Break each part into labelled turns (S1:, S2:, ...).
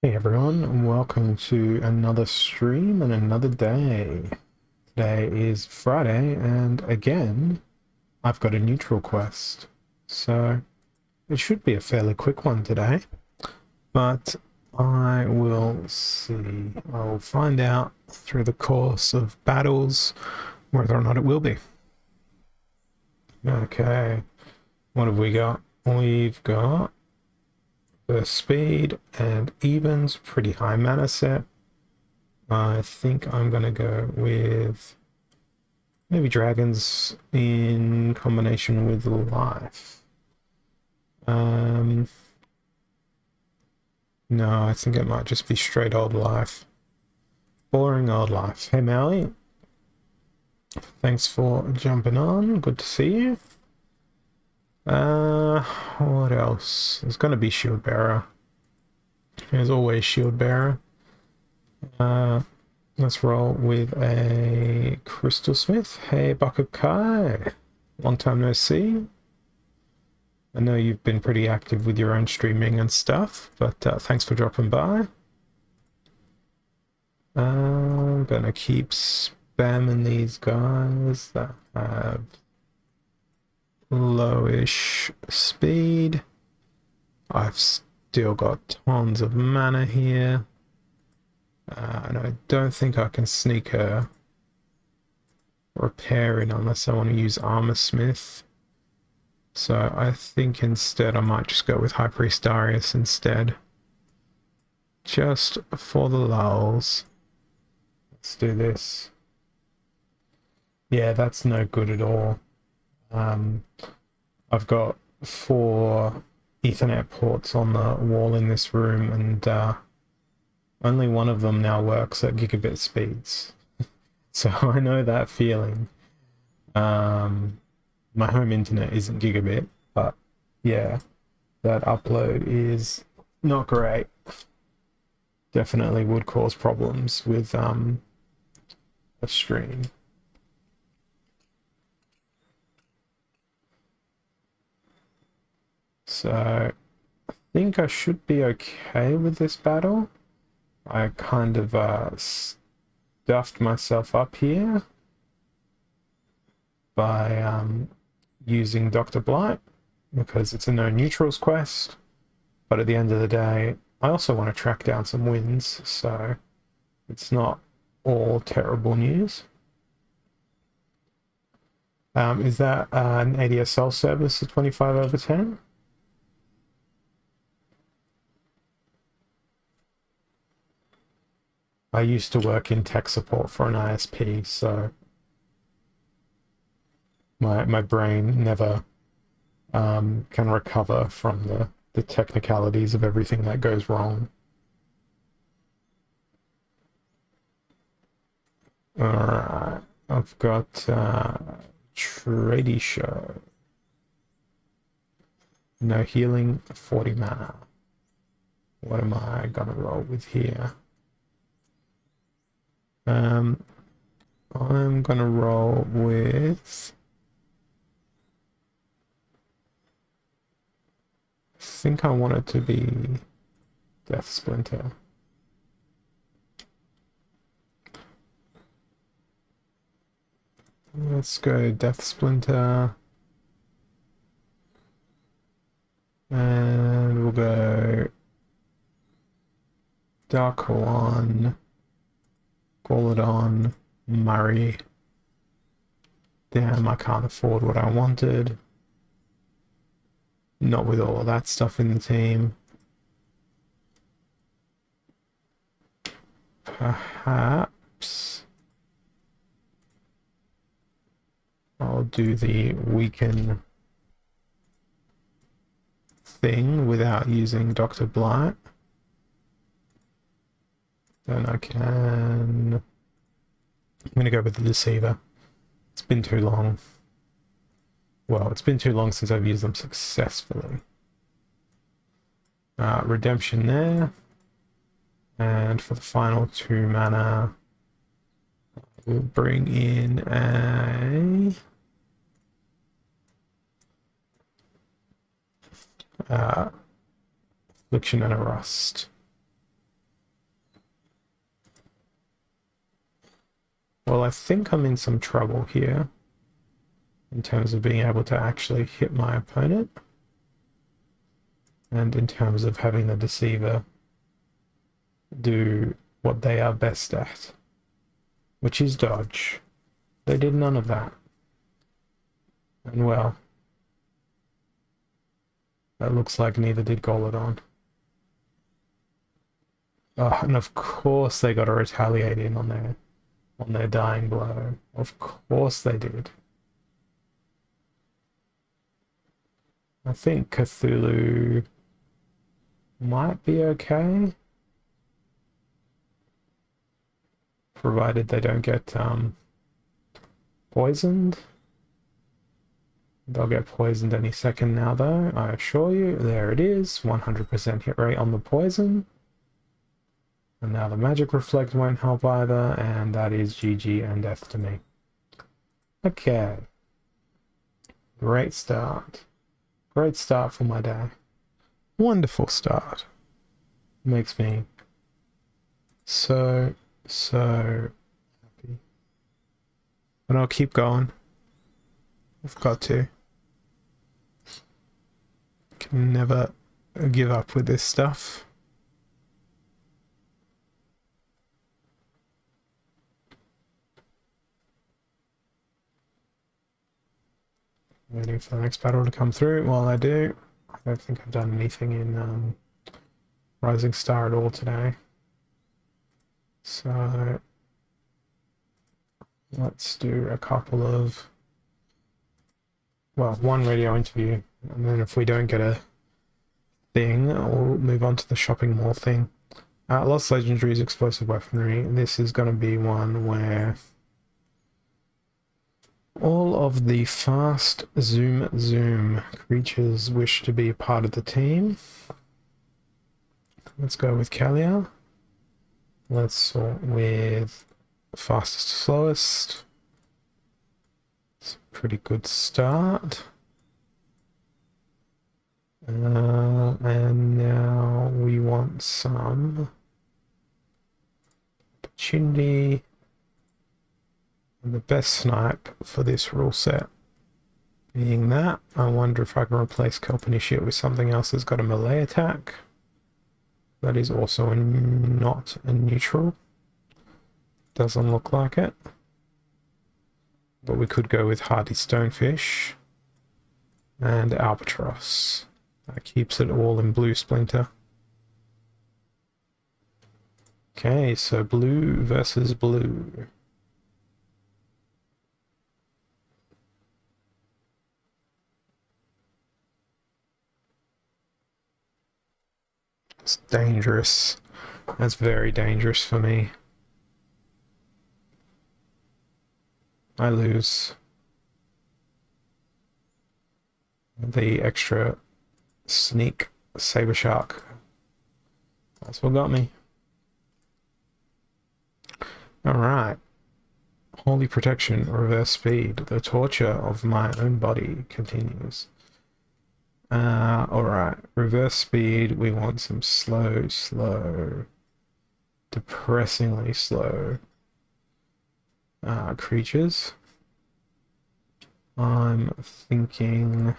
S1: Hey everyone, and welcome to another stream and another day. Today is Friday, and again, I've got a neutral quest. So, it should be a fairly quick one today, but I will see. I'll find out through the course of battles whether or not it will be. Okay, what have we got? We've got the speed and evens, pretty high mana set. I think I'm going to go with maybe dragons in combination with life. Um, no, I think it might just be straight old life. Boring old life. Hey, Maui. Thanks for jumping on. Good to see you. What else? There's going to be shield bearer. There's always shield bearer. Let's roll with a crystal smith. Hey, Bucket Kai. Long time no see. I know you've been pretty active with your own streaming and stuff, but thanks for dropping by. I'm gonna keep spamming these guys that have lowish speed. I've still got tons of mana here. And I don't think I can sneak a repair in unless I want to use Armor Smith. So I think instead I might just go with High Priest Darius instead. Just for the lulz. Let's do this. Yeah, that's no good at all. I've got 4 Ethernet ports on the wall in this room, and only one of them now works at gigabit speeds. So I know that feeling. My home internet isn't gigabit, but yeah, that upload is not great. Definitely would cause problems with a stream. So I think I should be okay with this battle. I kind of stuffed myself up here by using Dr. Blight because it's a no neutrals quest. But at the end of the day, I also want to track down some wins, so it's not all terrible news. Is that an ADSL service of 25/10? I used to work in tech support for an ISP, so my brain never can recover from the technicalities of everything that goes wrong. Alright, I've got Tradie Show. No healing, 40 mana. What am I gonna roll with here? I'm gonna roll with... I think I want it to be Death Splinter. Let's go Death Splinter. And we'll go Dark One, Gauladon, Murray. Damn, I can't afford what I wanted. Not with all of that stuff in the team. Perhaps I'll do the weaken thing without using Dr. Blight. Then I can... I'm going to go with the Deceiver. It's been too long. Well, it's been too long since I've used them successfully. Redemption there. And for the final 2 mana, we'll bring in a... Affliction and a Rust. Well, I think I'm in some trouble here in terms of being able to actually hit my opponent, and in terms of having the Deceiver do what they are best at, which is dodge. They did none of that. And well, that looks like neither did Golodon. Oh, and of course they got to retaliate in on their dying blow. Of course they did. I think Cthulhu might be okay, provided they don't get poisoned. They'll get poisoned any second now, though, I assure you. There it is, 100% hit rate on the poison. And now the Magic Reflect won't help either, and that is GG and death to me. Okay. Great start. Great start for my day. Wonderful start. Makes me so happy. And I'll keep going. I've got to. Can never give up with this stuff. Waiting for the next battle to come through. While I do, I don't think I've done anything in Rising Star at all today. So let's do a couple of, well, one radio interview, and then if we don't get a thing, we'll move on to the shopping mall thing. Lost Legendaries Explosive Weaponry. This is going to be one where all of the fast zoom creatures wish to be a part of the team. Let's go with Kalia. Let's sort with fastest to slowest. It's a pretty good start. And now we want some opportunity. And the best snipe for this rule set being that. I wonder if I can replace Kelp Initiate with something else that's got a melee attack. That is also not a neutral. Doesn't look like it. But we could go with Hardy Stonefish and Albatross. That keeps it all in blue, Splinter. Okay, so blue versus blue. It's dangerous. That's very dangerous for me. I lose. The extra sneak Saber Shark. That's what got me. Alright. Holy Protection, reverse speed. The torture of my own body continues. Alright, reverse speed, we want some slow, depressingly slow creatures. I'm thinking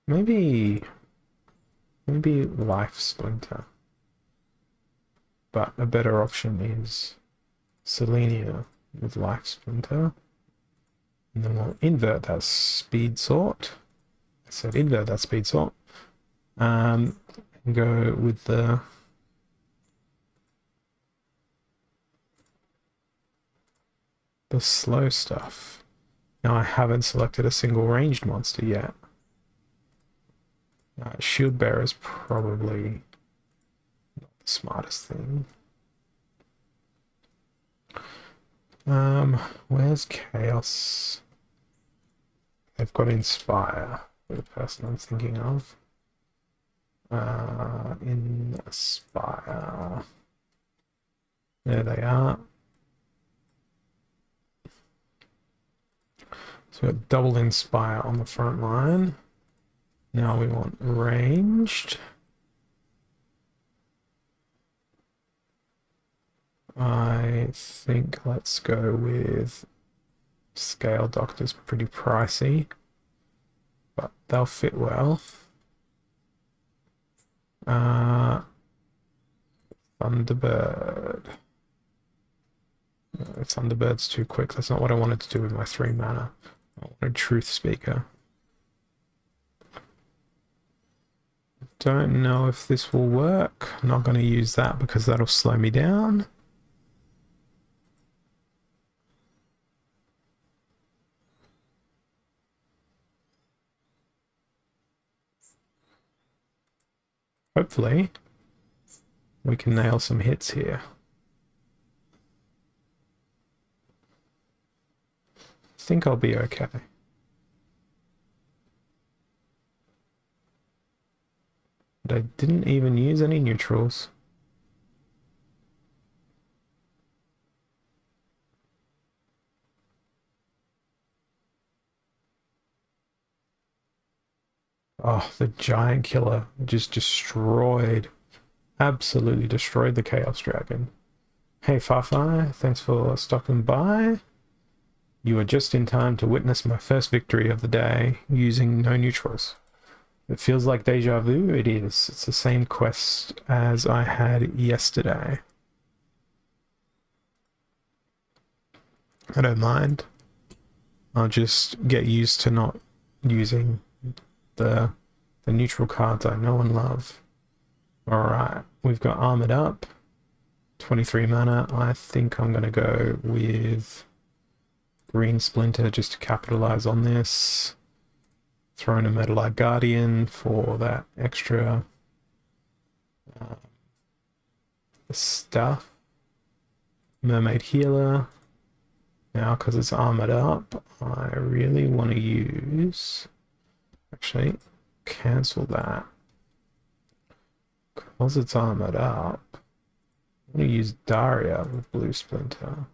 S1: maybe Life Splinter, but a better option is Selenia with Life Splinter, and then we'll invert that speed sort. I said invert that speed sort, and go with the slow stuff. Now I haven't selected a single ranged monster yet. Shield Bearer is probably not the smartest thing. Where's Chaos? They've got Inspire for the person I'm thinking of. Inspire. There they are. So we've got double Inspire on the front line. Now we want ranged. I think let's go with Scale Doctor's pretty pricey, but they'll fit well. Thunderbird. No, Thunderbird's too quick. That's not what I wanted to do with my 3 mana. I wanted Truth Speaker. Don't know if this will work. I'm not going to use that because that'll slow me down. Hopefully, we can nail some hits here. I think I'll be okay. But I didn't even use any neutrals. Oh, the giant killer just destroyed, absolutely destroyed the Chaos Dragon. Hey Farfai, thanks for stopping by. You are just in time to witness my first victory of the day using no neutrals. It feels like deja vu. It is. It's the same quest as I had yesterday. I don't mind. I'll just get used to not using the neutral cards I know and love. Alright, we've got Armored Up. 23 mana. I think I'm going to go with Green Splinter just to capitalize on this. Throw in a Metal-Eyed Guardian for that extra stuff. Mermaid Healer. Now, because it's armored up, I really want to use... Actually, cancel that. Because it's armored up, I'm going to use Daria with Blue Splinter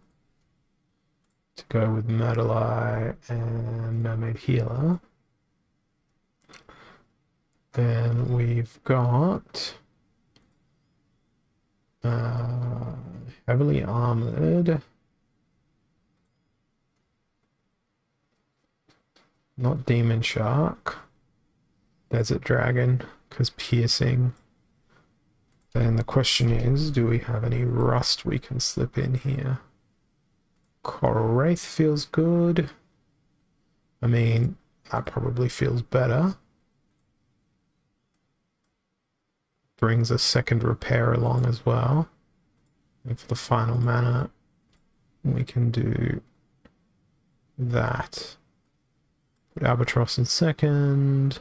S1: to go with Metal-Eye and Mermaid Healer. Then we've got heavily armored. Not Demon Shark. Desert Dragon, because piercing. Then the question is, do we have any rust we can slip in here? Coral Wraith feels good. I mean, that probably feels better. Brings a second repair along as well. And for the final mana, we can do that. Put Albatross in second.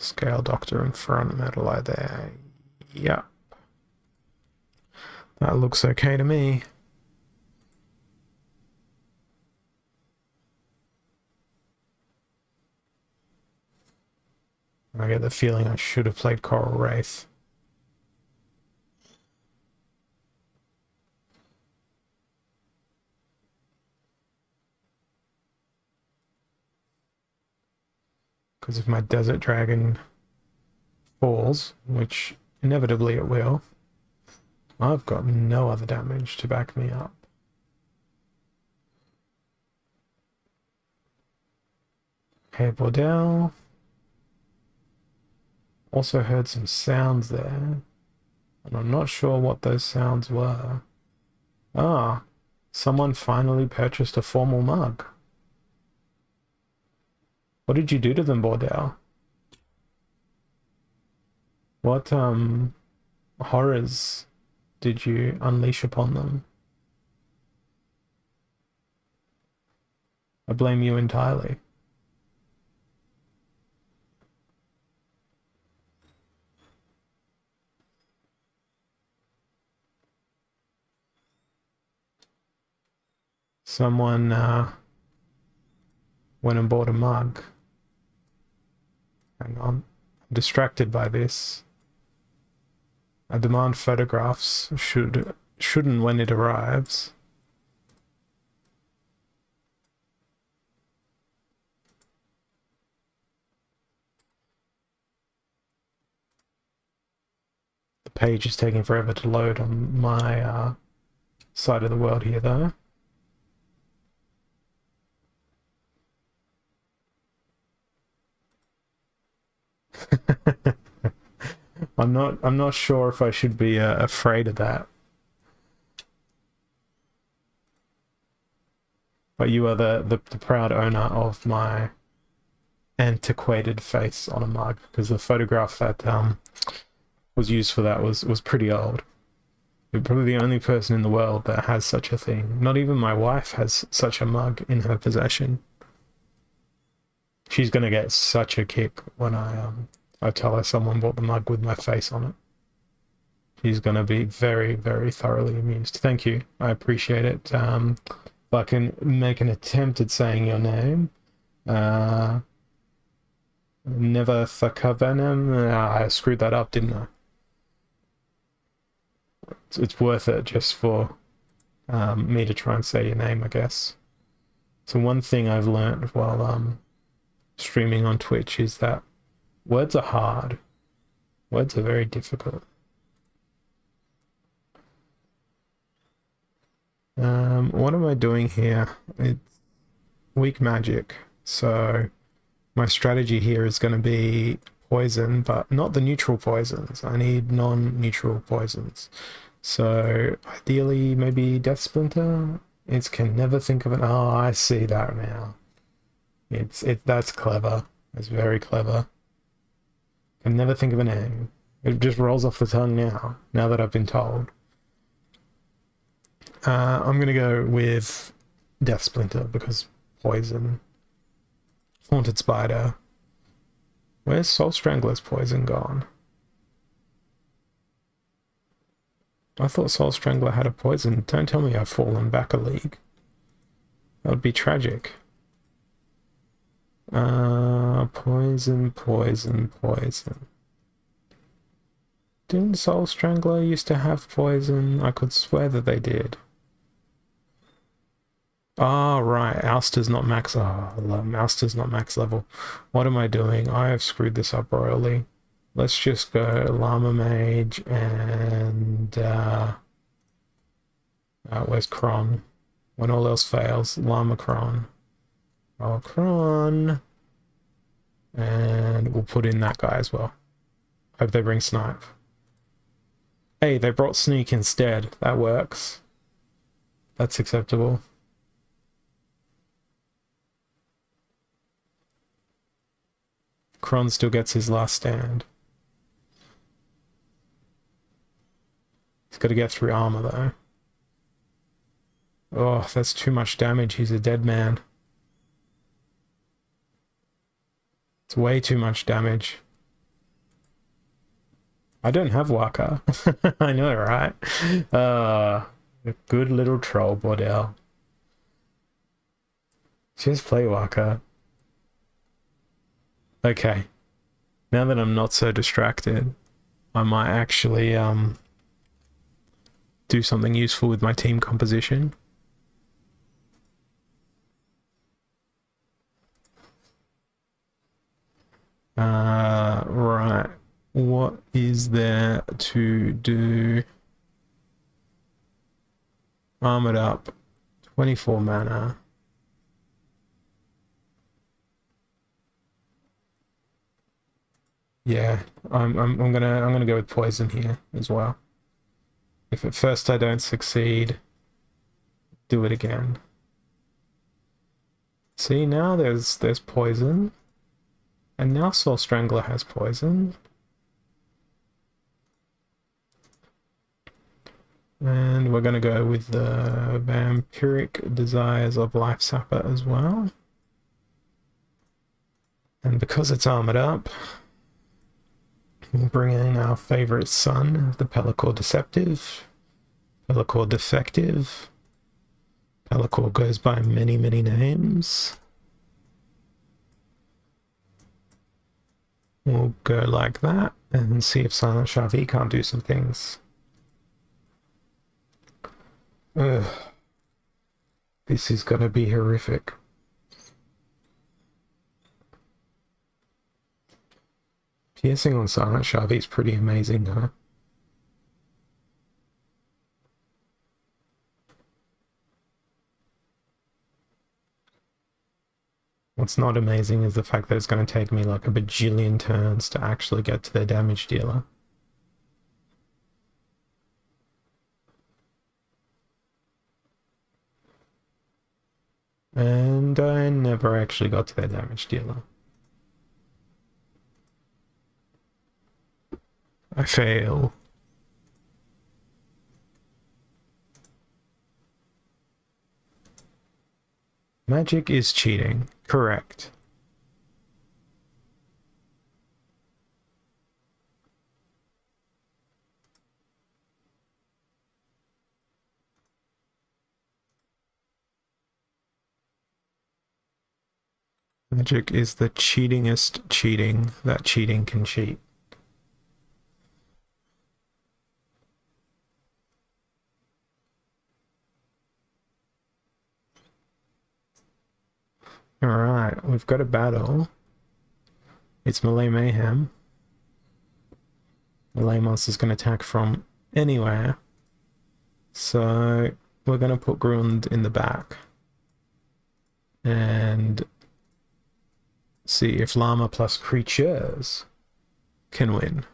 S1: Scale Doctor in front, Metal-Eye there. Yep. That looks okay to me. I get the feeling I should have played Coral Wraith. Because if my Desert Dragon falls, which inevitably it will, I've got no other damage to back me up. Hey Bordell. Also heard some sounds there, and I'm not sure what those sounds were. Ah, someone finally purchased a formal mug. What did you do to them, Bordell? What, horrors did you unleash upon them? I blame you entirely. Someone, went and bought a mug. Hang on. I'm distracted by this. I demand photographs shouldn't when it arrives. The page is taking forever to load on my side of the world here, though. I'm not sure if I should be afraid of that. But you are the proud owner of my antiquated face on a mug, because the photograph that was used for that was pretty old. You're probably the only person in the world that has such a thing. Not even my wife has such a mug in her possession. She's gonna get such a kick when I tell her someone bought the mug with my face on it. She's gonna be very, very thoroughly amused. Thank you. I appreciate it. If I can make an attempt at saying your name. Never Thakavenem. I screwed that up, didn't I? It's worth it just for me to try and say your name, I guess. So one thing I've learned while streaming on Twitch is that words are hard. Words are very difficult. What am I doing here? It's weak magic, so my strategy here is going to be poison, but not the neutral poisons. I need non-neutral poisons. So ideally, maybe Death Splinter. It can never think of an. Oh, I see that now. That's clever. It's very clever. Can never think of a name. It just rolls off the tongue now. Now that I've been told. I'm gonna go with Death Splinter because poison. Haunted Spider. Where's Soul Strangler's poison gone? I thought Soul Strangler had a poison. Don't tell me I've fallen back a league. That would be tragic. Poison, poison, poison. Didn't Soul Strangler used to have poison? I could swear that they did. Oh, right. Ouster's not max. Oh, Ouster's not max level. What am I doing? I have screwed this up royally. Let's just go Llama Mage and where's Kron? When all else fails, Llama Kron. Oh, Kron. And we'll put in that guy as well. Hope they bring Snipe. Hey, they brought Sneak instead. That works. That's acceptable. Kron still gets his last stand. He's got to get through armor, though. Oh, that's too much damage. He's a dead man. It's way too much damage. I don't have Waka. I know, right? A good little troll, Bordell. Just play Waka. Okay. Now that I'm not so distracted, I might actually do something useful with my team composition. Right. What is there to do? Armored up. 24 mana. Yeah, I'm gonna go with poison here as well. If at first I don't succeed, do it again. See, now there's poison. And now Soul Strangler has poison. And we're gonna go with the Vampiric Desires of Life Sapper as well. And because it's armored up, we'll bring in our favorite son, the Pelacor Deceptive, Pelacor Defective. Pelacor goes by many, many names. We'll go like that and see if Silent Shavi can't do some things. Ugh. This is gonna be horrific. Piercing on Silent Shavi is pretty amazing, huh? What's not amazing is the fact that it's going to take me like a bajillion turns to actually get to their damage dealer. And I never actually got to their damage dealer. I fail. Magic is cheating. Correct. Magic is the cheatingest cheating that cheating can cheat. Alright, we've got a battle. It's Melee Mayhem. Melee monster's going to attack from anywhere. So we're going to put Grund in the back. And see if Llama plus creatures can win.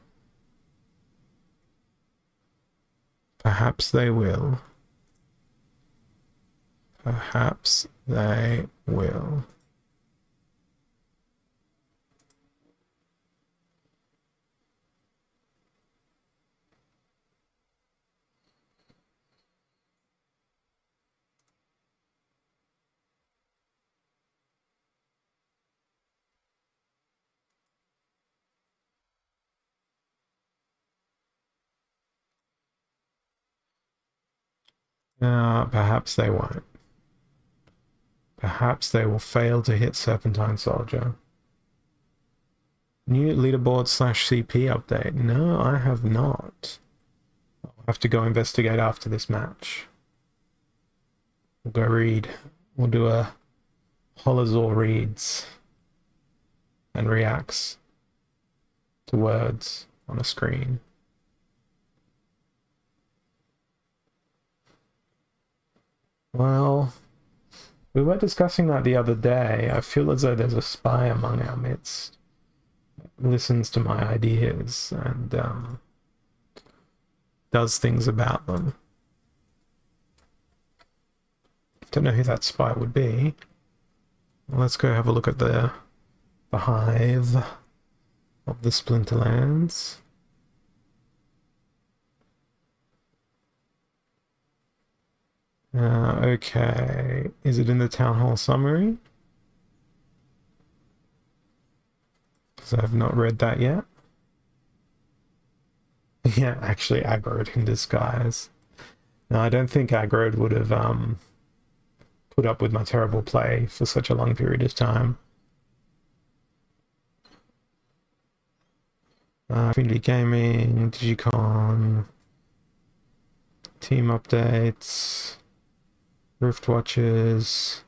S1: Perhaps they will. Perhaps they will. Perhaps they won't. Perhaps they will fail to hit Serpentine Soldier. New leaderboard / CP update. No, I have not. I'll have to go investigate after this match. We'll go read. We'll do a Holazor reads and reacts to words on a screen. Well, we were discussing that the other day. I feel as though there's a spy among our midst that listens to my ideas and does things about them. Don't know who that spy would be. Well, let's go have a look at the hive of the Splinterlands. Okay, is it in the town hall summary? Because I've not read that yet. Yeah, actually aggroed in disguise. No, I don't think aggroed would have put up with my terrible play for such a long period of time. Infinity Gaming, Digicon, team updates, Rift Watches.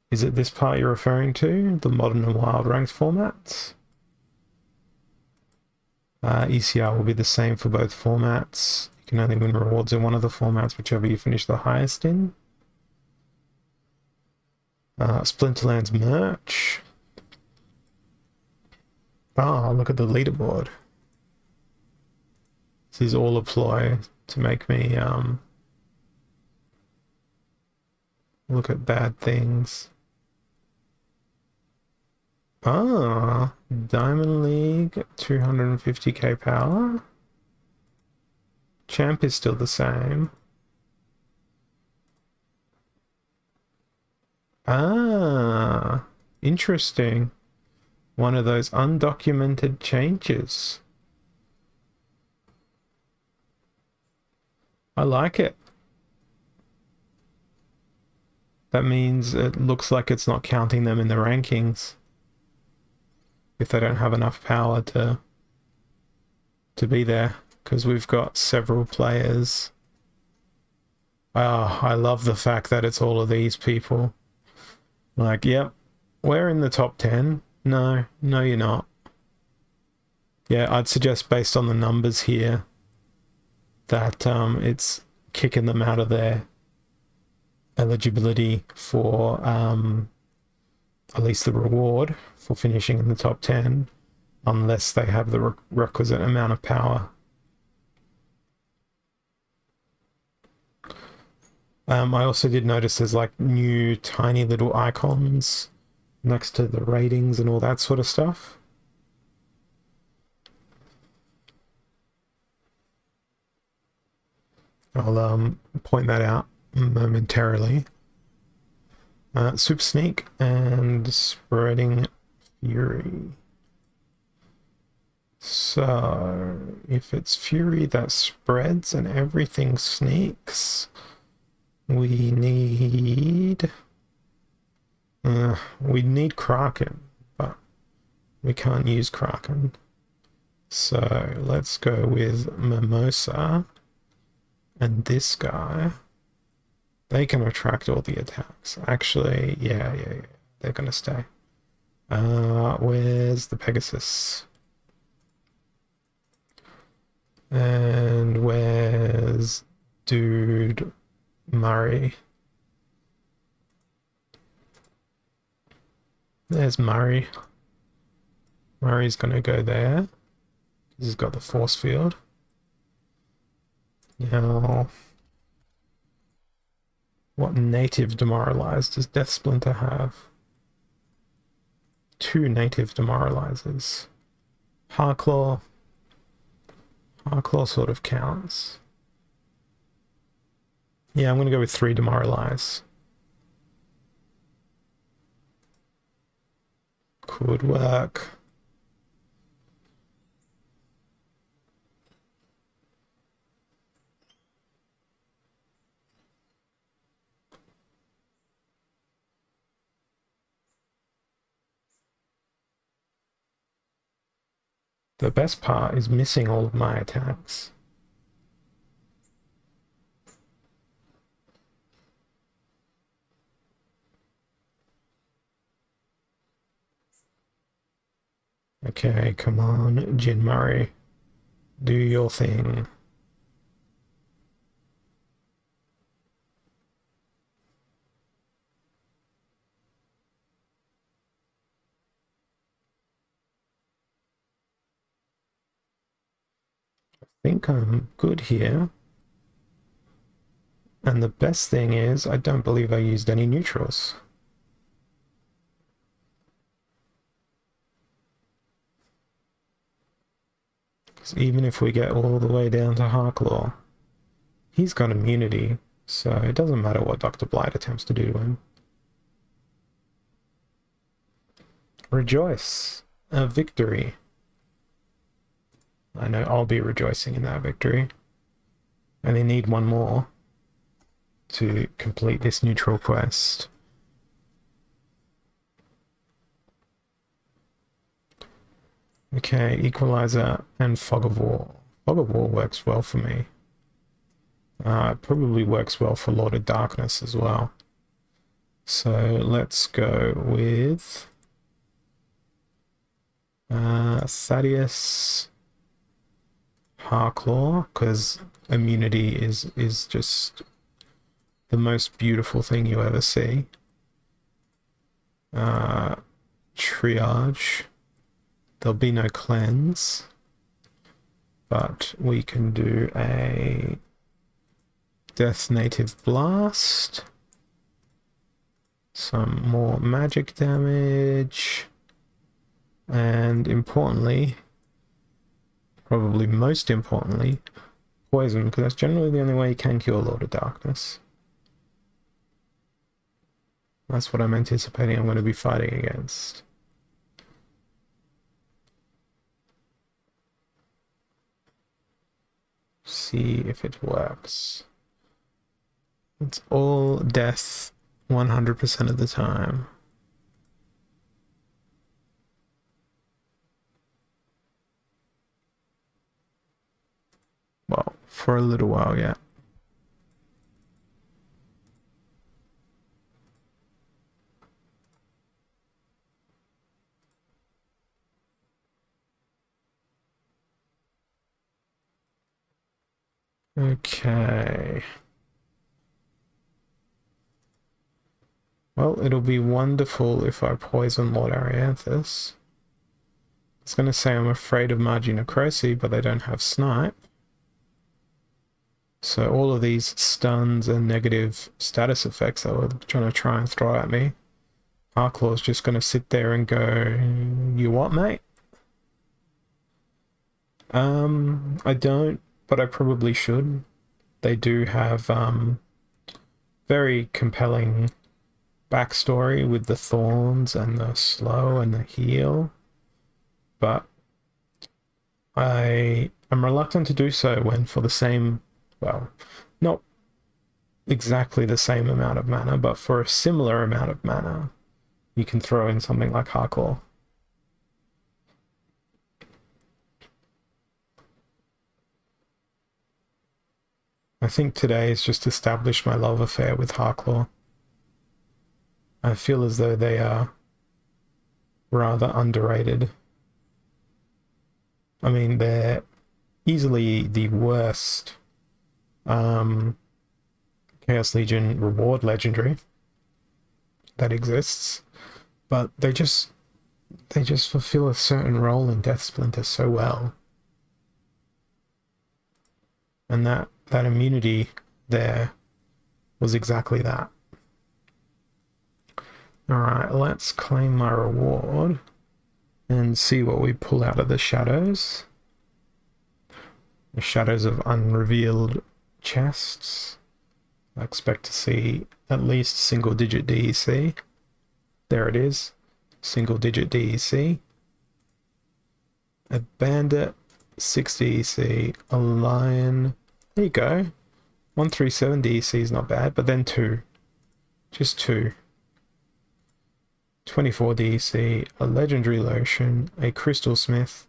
S1: Is it this part you're referring to? The Modern and Wild Ranks formats? ECR will be the same for both formats. You can only win rewards in one of the formats, whichever you finish the highest in. Splinterlands merch. Oh, look at the leaderboard. This is all a ploy to make me look at bad things. Ah, Diamond League, 250k power. Champ is still the same. Ah, interesting. One of those undocumented changes. I like it. That means it looks like it's not counting them in the rankings if they don't have enough power to be there, because we've got several players. I love the fact that it's all of these people. Like, yep, we're in the top 10. No, you're not. Yeah, I'd suggest based on the numbers here that it's kicking them out of there. eligibility for at least the reward for finishing in the top 10 unless they have the requisite amount of power. I also did notice there's like new tiny little icons next to the ratings and all that sort of stuff. I'll point that out momentarily. Super Sneak and Spreading Fury. So, if it's Fury that spreads and everything sneaks, we need Kraken, but we can't use Kraken. So let's go with Mimosa and this guy. They can attract all the attacks. Actually, yeah, they're gonna stay. Where's the Pegasus? And where's Dude Murray? There's Murray. Murray's gonna go there. He's got the force field. Now, what native demoralize does Death Splinter have? 2 native demoralizers. Harclaw. Harclaw sort of counts. Yeah, I'm gonna go with 3 demoralize. Could work. The best part is missing all of my attacks. Okay, come on, Jin Murray. Do your thing. I think I'm good here. And the best thing is, I don't believe I used any neutrals. Because even if we get all the way down to Harclaw, he's got immunity, so it doesn't matter what Dr. Blight attempts to do to him. Rejoice. A victory. I know I'll be rejoicing in that victory. And they need one more to complete this neutral quest. Okay, Equalizer and Fog of War. Fog of War works well for me. It probably works well for Lord of Darkness as well. So let's go with Thaddeus, Harclaw, because immunity is just the most beautiful thing you ever see. Triage. There'll be no cleanse, but we can do a Death Native Blast, some more magic damage, and importantly, probably most importantly, poison, because that's generally the only way you can cure Lord of Darkness. That's what I'm anticipating I'm going to be fighting against. See if it works. It's all death 100% of the time. Well, for a little while, yeah. Okay. Well, it'll be wonderful if I poison Lord Arianthus. I was going to say I'm afraid of Magi Necrosi, but they don't have Snipe. So all of these stuns and negative status effects that were try and throw at me, Harklaw's just going to sit there and go, you what, mate? I don't, but I probably should. They do have very compelling backstory with the thorns and the slow and the heal, but I am reluctant to do so when for the same, well, not exactly the same amount of mana, but for a similar amount of mana, you can throw in something like Harklaw. I think today has just established my love affair with Harklaw. I feel as though they are rather underrated. I mean, they're easily the worst Chaos Legion reward legendary that exists, but they just fulfill a certain role in Death Splinter so well. And that immunity there was exactly that. Alright, let's claim my reward and see what we pull out of the shadows. The shadows of unrevealed chests. I expect to see at least single-digit DEC. There it is. Single-digit DEC. A bandit, 6 DEC. A lion. There you go. 137 DEC is not bad, but then 2. Just 2. 24 DEC, a legendary lotion, a crystal smith,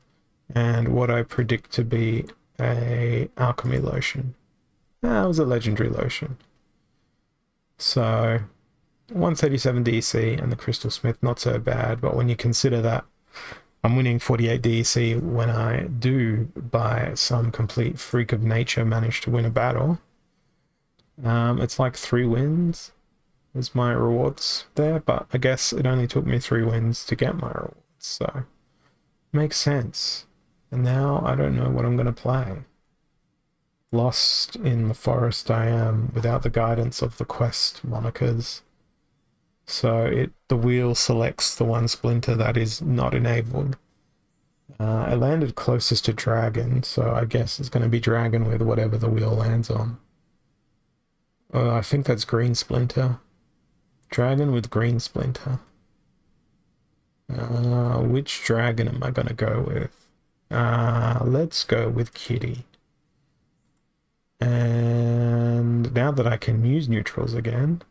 S1: and what I predict to be a alchemy lotion. That was a legendary lotion. So 137 DC and the crystal smith, not so bad, but when you consider that I'm winning 48 DC when I do, by some complete freak of nature, manage to win a battle, it's like 3 wins is my rewards there, but I guess it only took me 3 wins to get my rewards, so makes sense. And now I don't know what I'm going to play. Lost in the forest I am, without the guidance of the quest monikers. So the wheel selects the one splinter that is not enabled. I landed closest to dragon, so I guess it's going to be dragon with whatever the wheel lands on. I think that's green splinter. Dragon with green splinter. Which dragon am I going to go with? Let's go with Kitty. And now that I can use neutrals again,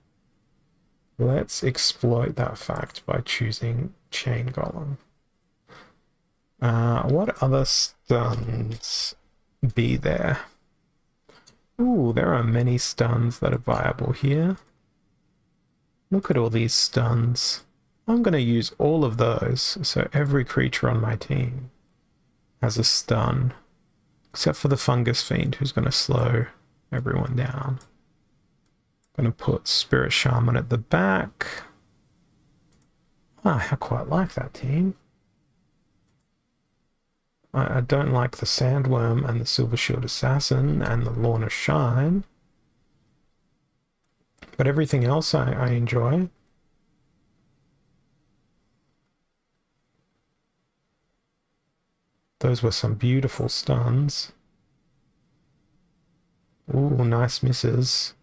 S1: let's exploit that fact by choosing Chain Golem. What other stuns be there? Ooh, there are many stuns that are viable here. Look at all these stuns. I'm going to use all of those, so every creature on my team has a stun, except for the Fungus Fiend, who's going to slow everyone down. I'm going to put Spirit Shaman at the back. I quite like that team. I don't like the Sandworm and the Silver Shield Assassin and the Lorna Shine. But everything else I enjoy. Those were some beautiful stuns. Ooh, nice misses.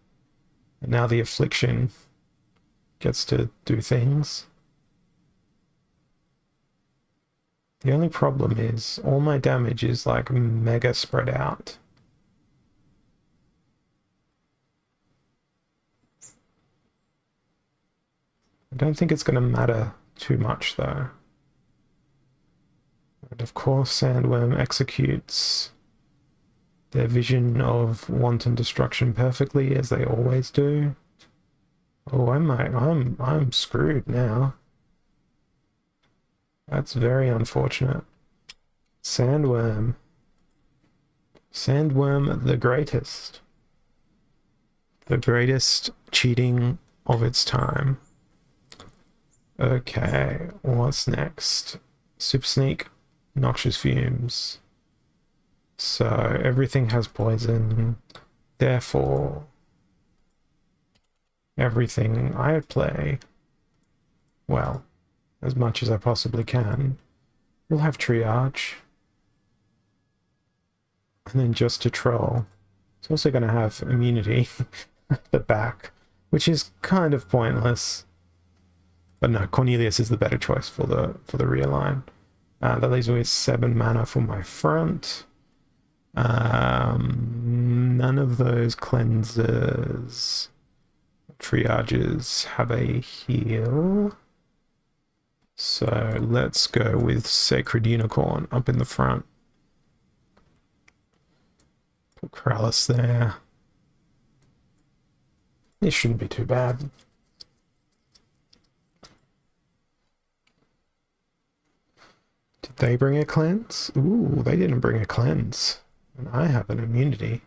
S1: And now the Affliction gets to do things. The only problem is all my damage is like mega spread out. I don't think it's going to matter too much though. And of course Sandworm executes their vision of wanton destruction perfectly, as they always do. Oh, I'm screwed now. That's very unfortunate. Sandworm. Sandworm the greatest. The greatest cheating of its time. Okay, what's next? Super Sneak, Noxious Fumes. So everything has poison. Therefore, everything I play, well, as much as I possibly can, will have Triage. And then just to troll, it's also going to have immunity at the back, which is kind of pointless. But no, Cornelius is the better choice for the realign. That leaves me with 7 mana for my front. None of those cleansers, triages have a heal. So let's go with Sacred Unicorn up in the front. Put Kralis there. This shouldn't be too bad. Did they bring a cleanse? Ooh, they didn't bring a cleanse. And I have an immunity.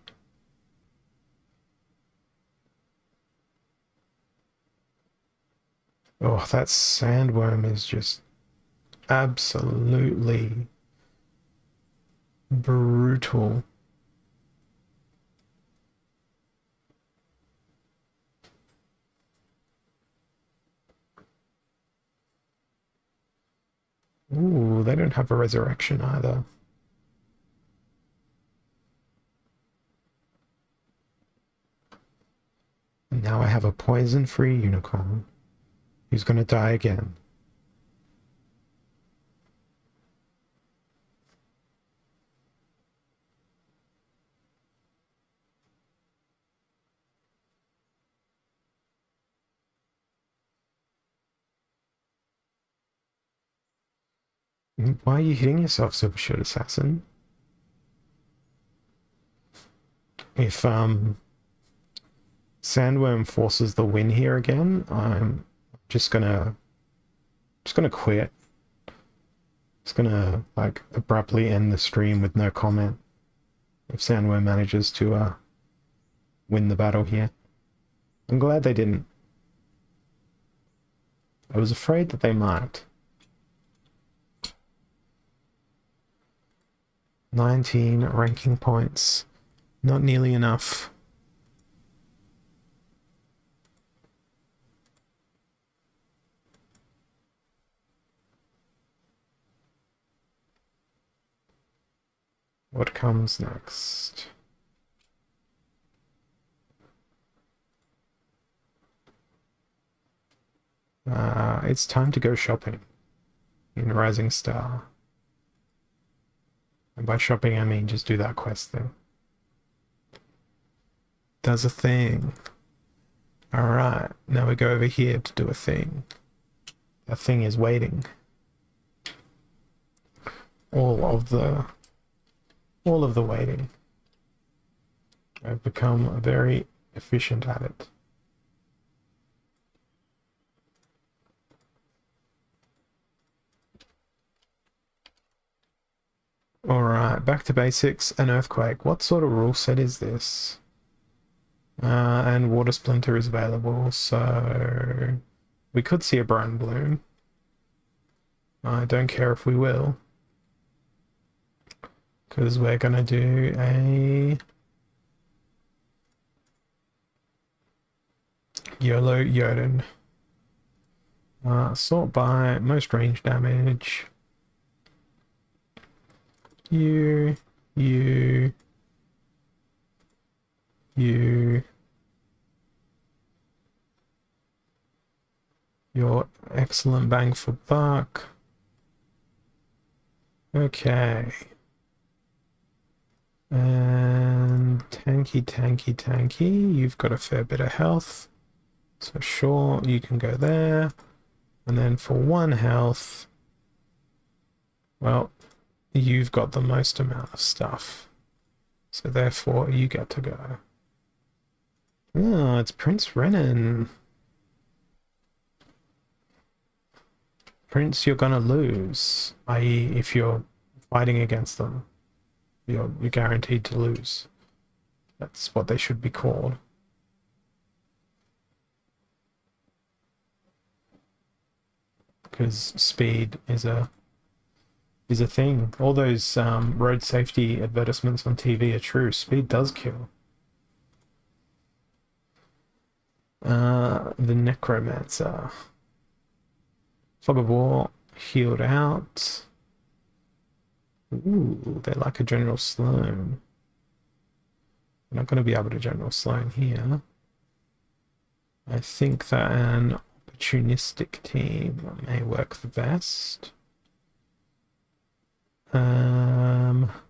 S1: Oh, that sandworm is just absolutely brutal. Ooh, they don't have a resurrection either. And now I have a poison-free unicorn who's going to die again. Why are you hitting yourself, Silver Shield Assassin? If Sandworm forces the win here again, I'm just gonna quit. Just gonna like abruptly end the stream with no comment if Sandworm manages to win the battle here. I'm glad they didn't. I was afraid that they might. 19 ranking points. Not nearly enough. What comes next? It's time to go shopping in Rising Star. And by shopping, I mean just do that quest thing. Does a thing. Alright, now we go over here to do a thing. That thing is waiting. All of the waiting. I've become very efficient at it. Alright, back to basics. An earthquake. What sort of rule set is this? And water splinter is available, so we could see a brine bloom. I don't care if we will, because we're gonna do a YOLO Yoden. Sort by most range damage. You. Your excellent bang for buck. Okay. And tanky. You've got a fair bit of health. So sure, you can go there. And then for 1 health, well, you've got the most amount of stuff. So therefore, you get to go. Oh, it's Prince Renan. Prince, you're gonna lose. I.e., if you're fighting against them, you're guaranteed to lose. That's what they should be called. because speed is a thing. All those road safety advertisements on TV are true. Speed does kill. The Necromancer. Fog of War healed out. Ooh, they like a General Sloan. We're not going to be able to General Sloan here. I think that an opportunistic team may work the best.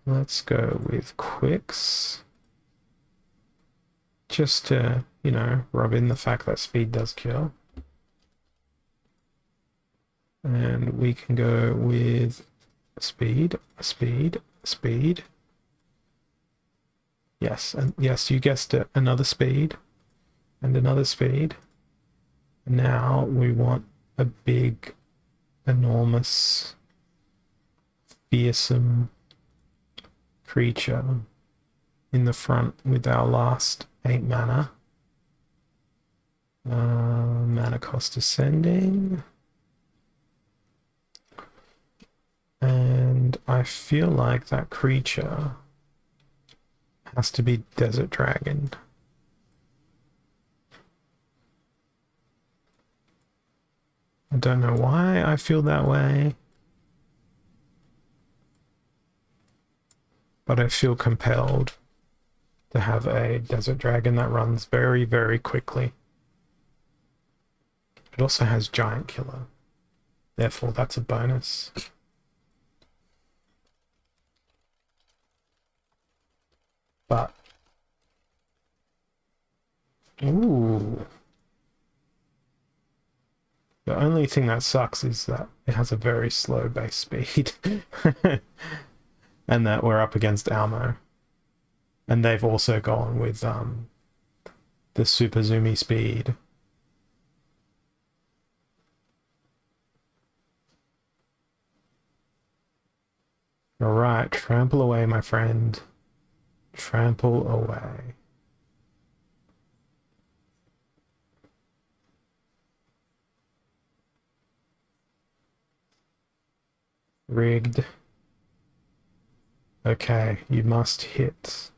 S1: Let's go with Quicks. Just to, you know, rub in the fact that speed does kill. And we can go with speed. Yes, and yes, you guessed it. Another speed and another speed. Now we want a big, enormous, fearsome creature in the front with our last 8 mana. Mana cost ascending. And I feel like that creature has to be Desert Dragon. I don't know why I feel that way, but I feel compelled to have a Desert Dragon that runs very, very quickly. It also has Giant Killer, therefore that's a bonus. But, ooh. The only thing that sucks is that it has a very slow base speed. And that we're up against Almo. And they've also gone with the super zoomy speed. Alright, trample away, my friend. Trample away. Rigged. Okay, you must hit.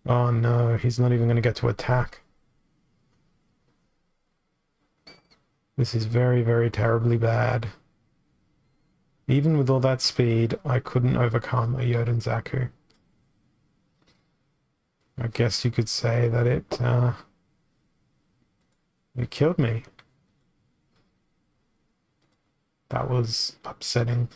S1: Oh no, he's not even going to get to attack. This is very, very terribly bad. Even with all that speed, I couldn't overcome a Yoden Zaku. I guess you could say that it killed me. That was upsetting.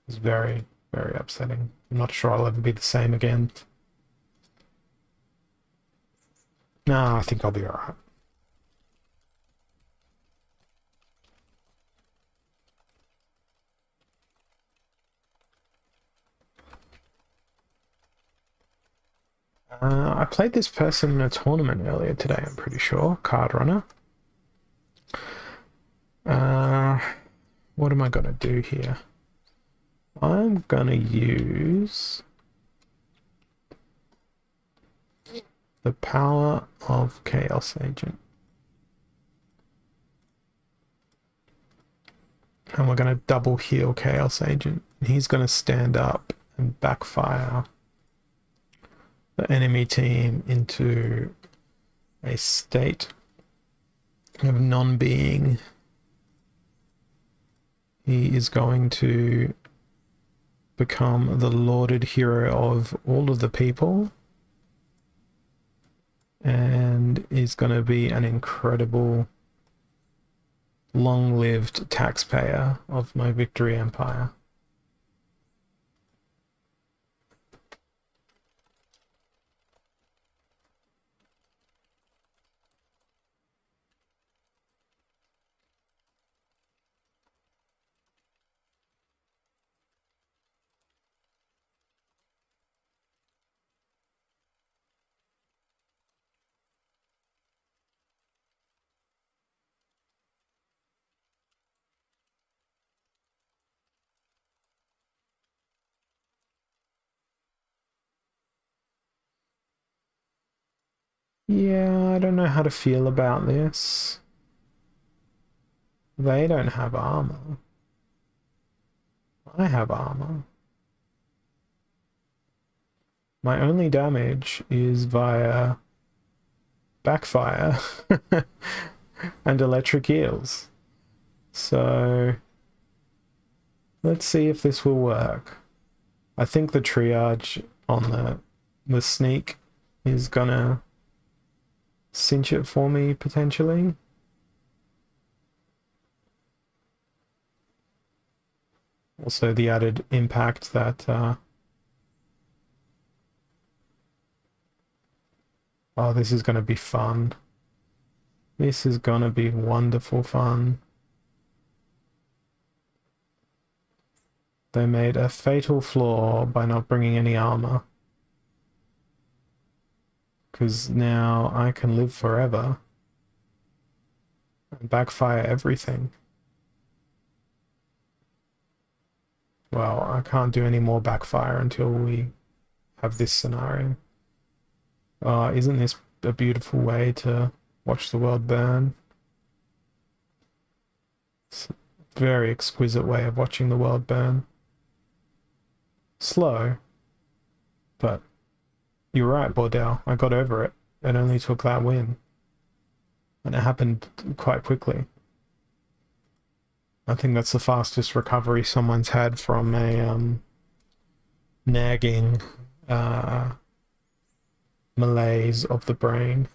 S1: It was very, very upsetting. I'm not sure I'll ever be the same again. Nah, I think I'll be alright. I played this person in a tournament earlier today, I'm pretty sure. Card Runner. What am I gonna do here? I'm gonna use the power of Chaos Agent. And we're gonna double heal Chaos Agent. He's gonna stand up and backfire the enemy team into a state of non-being. He is going to become the lauded hero of all of the people and is going to be an incredible long-lived taxpayer of my Victory Empire. Yeah, I don't know how to feel about this. They don't have armor. I have armor. My only damage is via backfire and electric eels. So let's see if this will work. I think the triage on the sneak is gonna cinch it for me potentially. Also the added impact that oh, this is gonna be fun. This is gonna be wonderful fun. They made a fatal flaw by not bringing any armor. Because now I can live forever and backfire everything. Well, I can't do any more backfire until we have this scenario. Isn't this a beautiful way to watch the world burn? It's a very exquisite way of watching the world burn. Slow, but you're right, Bordell. I got over it. It only took that win. And it happened quite quickly. I think that's the fastest recovery someone's had from a nagging malaise of the brain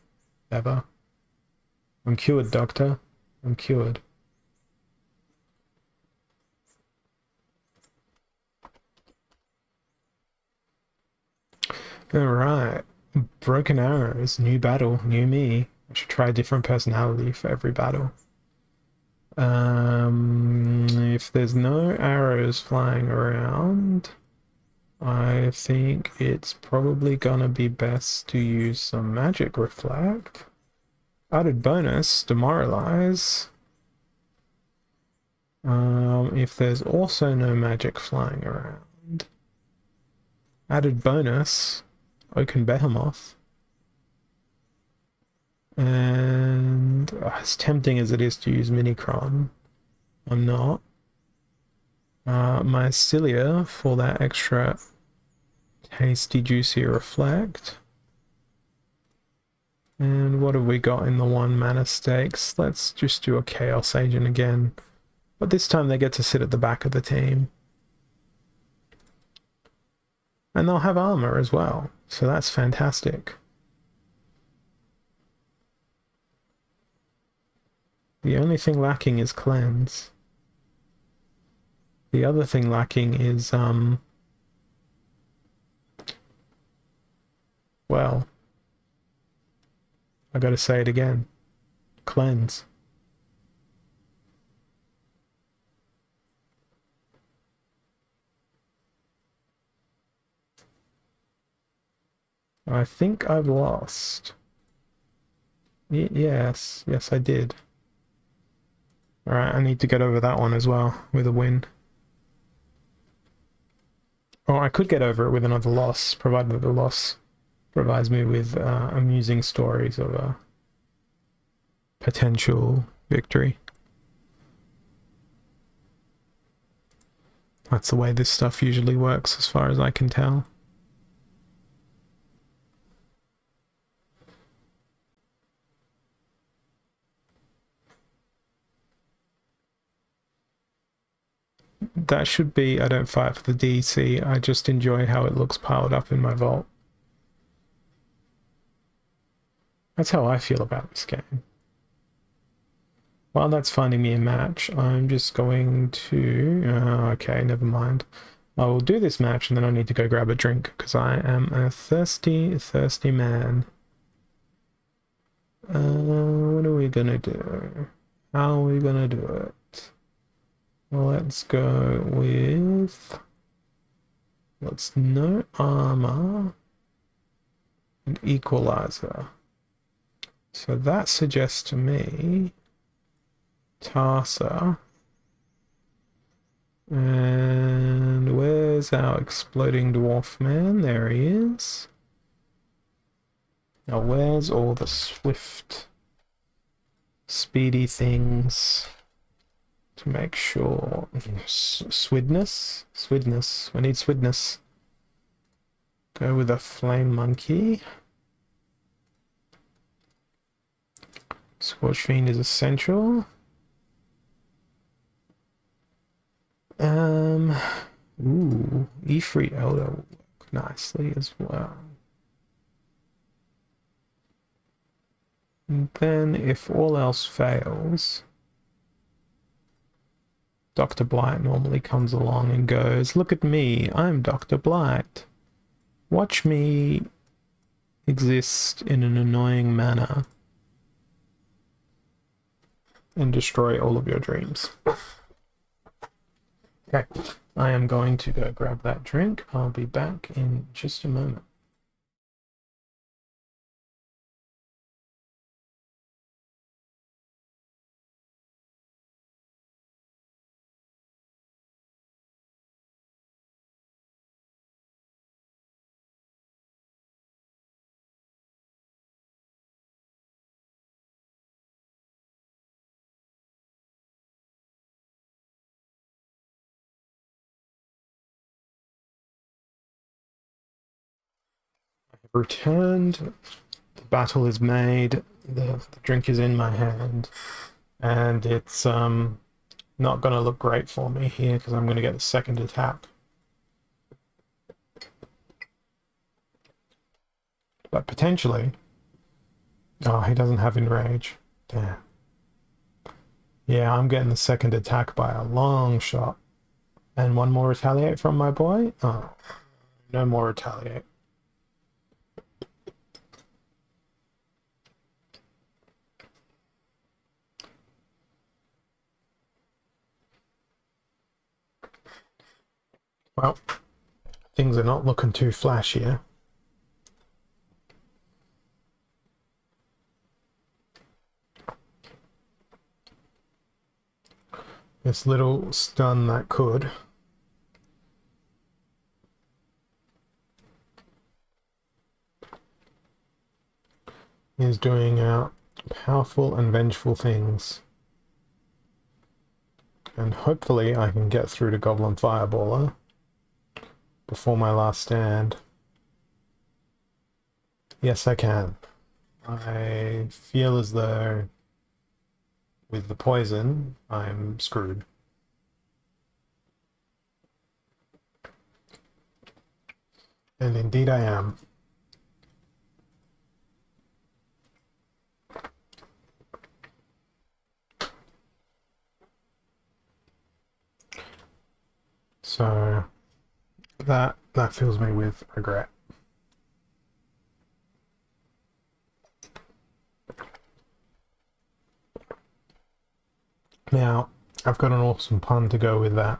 S1: ever. I'm cured, Doctor. I'm cured. Alright. Broken arrows. New battle. New me. I should try a different personality for every battle. If there's no arrows flying around, I think it's probably gonna be best to use some magic reflect. Added bonus, demoralize. If there's also no magic flying around, added bonus, Oaken Behemoth. And as tempting as it is to use Minicron, I'm not. Mycelia for that extra tasty, juicy reflect. And what have we got in the 1 mana stakes? Let's just do a Chaos Agent again. But this time they get to sit at the back of the team. And they'll have armor as well, so that's fantastic. The only thing lacking is cleanse. The other thing lacking is, well, I gotta say it again. Cleanse. I think I've lost. Yes, I did. Alright, I need to get over that one as well with a win. Or I could get over it with another loss, provided that the loss provides me with amusing stories of a potential victory. That's the way this stuff usually works, as far as I can tell. That should be, I don't fight for the DC, I just enjoy how it looks piled up in my vault. That's how I feel about this game. While that's finding me a match, I'm just going to... okay, never mind. I will do this match and then I need to go grab a drink because I am a thirsty, thirsty man. What are we gonna do? How are we gonna do it? Let's go with... Let's no armor and equalizer. So that suggests to me Tarsa. And where's our exploding dwarf man? There he is. Now where's all the swift, speedy things to make sure? Swidness? Swidness. We need swidness. Go with a flame monkey. Scorch Fiend is essential. Ooh, Ifrit Elder will work nicely as well. And then, if all else fails, Dr. Blight normally comes along and goes, "Look at me, I'm Dr. Blight. Watch me exist in an annoying manner and destroy all of your dreams." Okay, I am going to go grab that drink. I'll be back in just a moment. Returned, the battle is made, the drink is in my hand, and it's not going to look great for me here because I'm going to get the second attack. But potentially... Oh, he doesn't have Enrage. Damn. Yeah, I'm getting the second attack by a long shot. And one more Retaliate from my boy? Oh, no more Retaliate. Well, things are not looking too flashy here. This little stun that could. Is doing powerful and vengeful things. And hopefully I can get through to Goblin Fireballer before my last stand. Yes, I can. I feel as though with the poison, I'm screwed. And indeed I am. So that fills me with regret. Now, I've got an awesome pun to go with that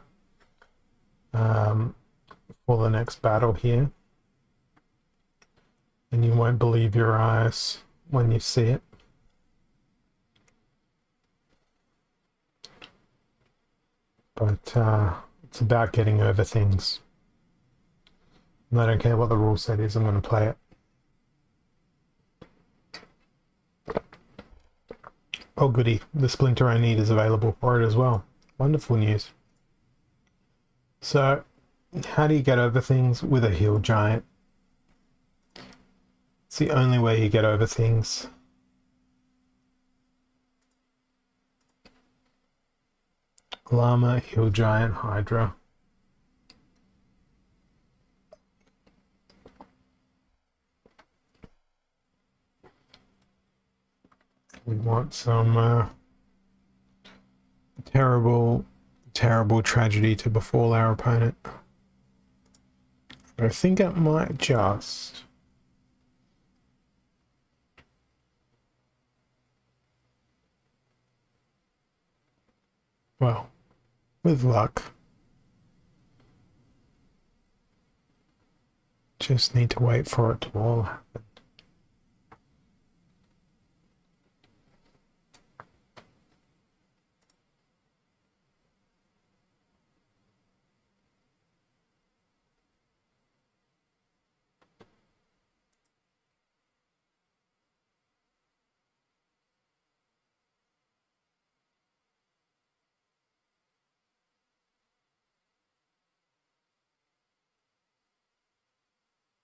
S1: for the next battle here. And you won't believe your eyes when you see it. But it's about getting over things. And I don't care what the rule set is, I'm going to play it. Oh goody, the splinter I need is available for it as well. Wonderful news. So, how do you get over things? With a heal giant. It's the only way you get over things. Llama, heal giant, Hydra. We want some terrible tragedy to befall our opponent. But I think it might just... Well, with luck. Just need to wait for it to all happen.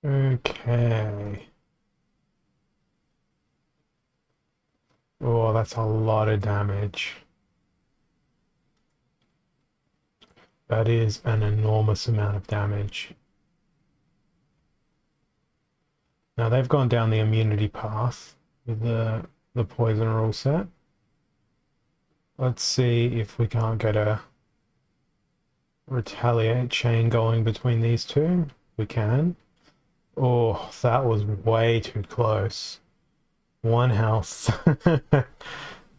S1: Okay. Oh, that's a lot of damage. That is an enormous amount of damage. Now they've gone down the immunity path with the poison rule set. Let's see if we can't get a retaliate chain going between these two. We can. Oh, that was way too close. One health.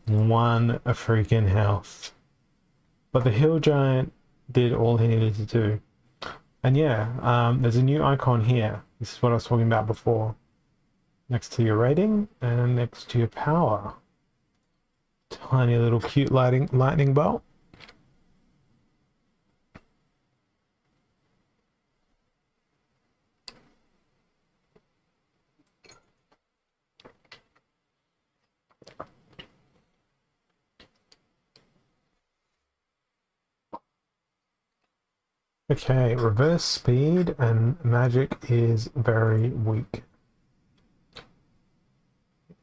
S1: One a freaking health. But the hill giant did all he needed to do. And yeah, there's a new icon here. This is what I was talking about before. Next to your rating and next to your power. Tiny little cute lightning bolt. Okay, reverse speed and magic is very weak.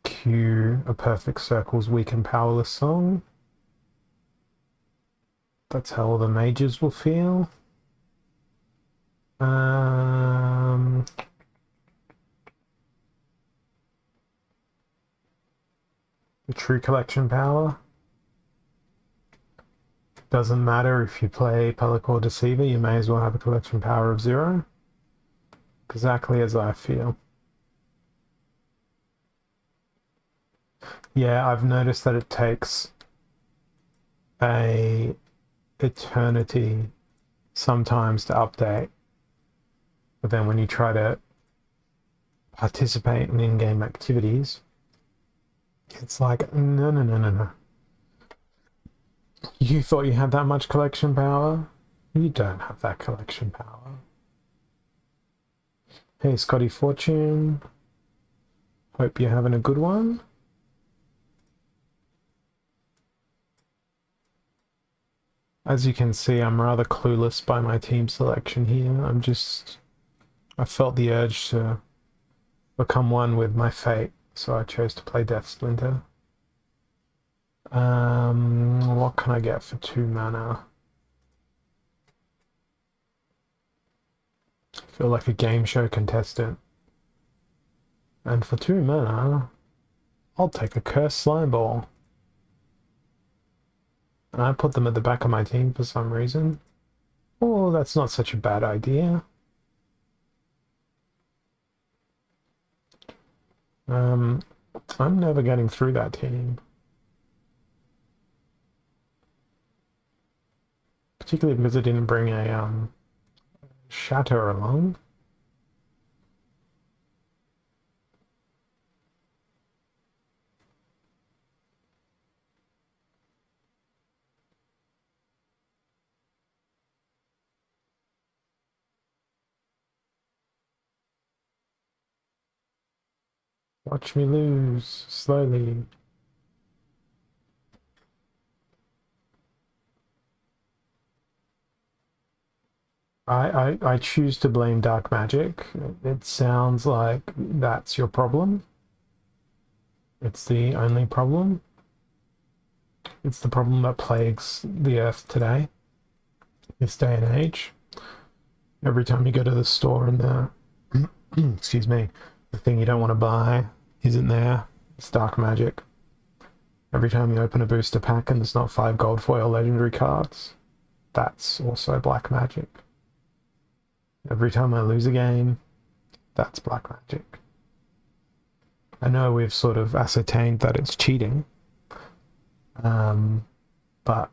S1: Cue a perfect circle's weak and powerless song. That's how all the mages will feel. The true collection power. Doesn't matter if you play Pellic or Deceiver, you may as well have a collection power of 0. Exactly as I feel. Yeah, I've noticed that it takes a eternity sometimes to update. But then when you try to participate in in-game activities, it's like, no. You thought you had that much collection power? You don't have that collection power. Hey, Scotty Fortune. Hope you're having a good one. As you can see, I'm rather clueless by my team selection here. I felt the urge to become one with my fate, so I chose to play Death Splinter. What can I get for 2 mana? I feel like a game show contestant. And for 2 mana, I'll take a Cursed Slime Ball. And I put them at the back of my team for some reason. Oh, that's not such a bad idea. I'm never getting through that team. Particularly because I didn't bring a Shatter along. Watch me lose slowly. I choose to blame dark magic. It sounds like that's your problem. It's the only problem. It's the problem that plagues the earth today, this day and age. Every time you go to the store and the excuse me, the thing you don't want to buy isn't there. It's dark magic. Every time you open a booster pack and there's not 5 gold foil legendary cards, that's also black magic. Every time I lose a game, that's black magic. I know we've sort of ascertained that it's cheating, but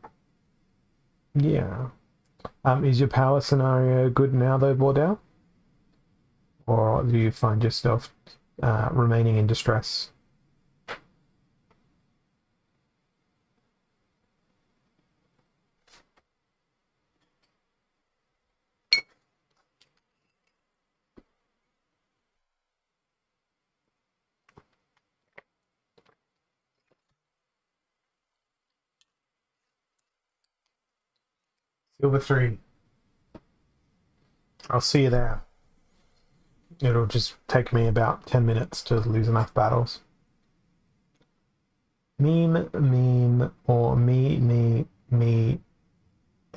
S1: yeah. Is your power scenario good now though, Bordell? Or do you find yourself remaining in distress? Silver 3. I'll see you there. It'll just take me about 10 minutes to lose enough battles. Meme, or me,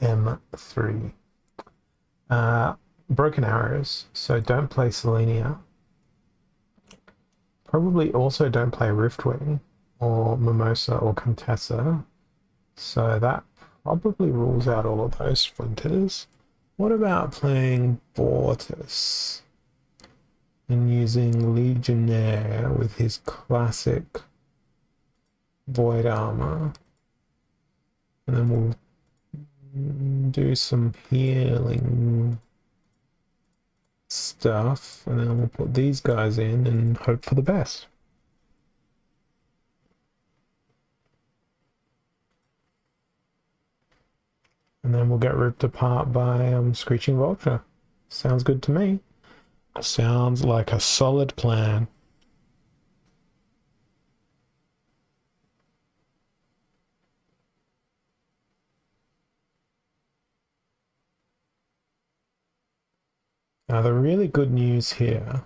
S1: M3. Broken arrows, so don't play Selenia. Probably also don't play Riftwing or Mimosa or Contessa. So that probably rules out all of those splinters. What about playing Bortus and using Legionnaire with his classic Void Armor? And then we'll do some healing stuff, and then we'll put these guys in and hope for the best. And then we'll get ripped apart by Screeching Vulture. Sounds good to me. Sounds like a solid plan. Now the really good news here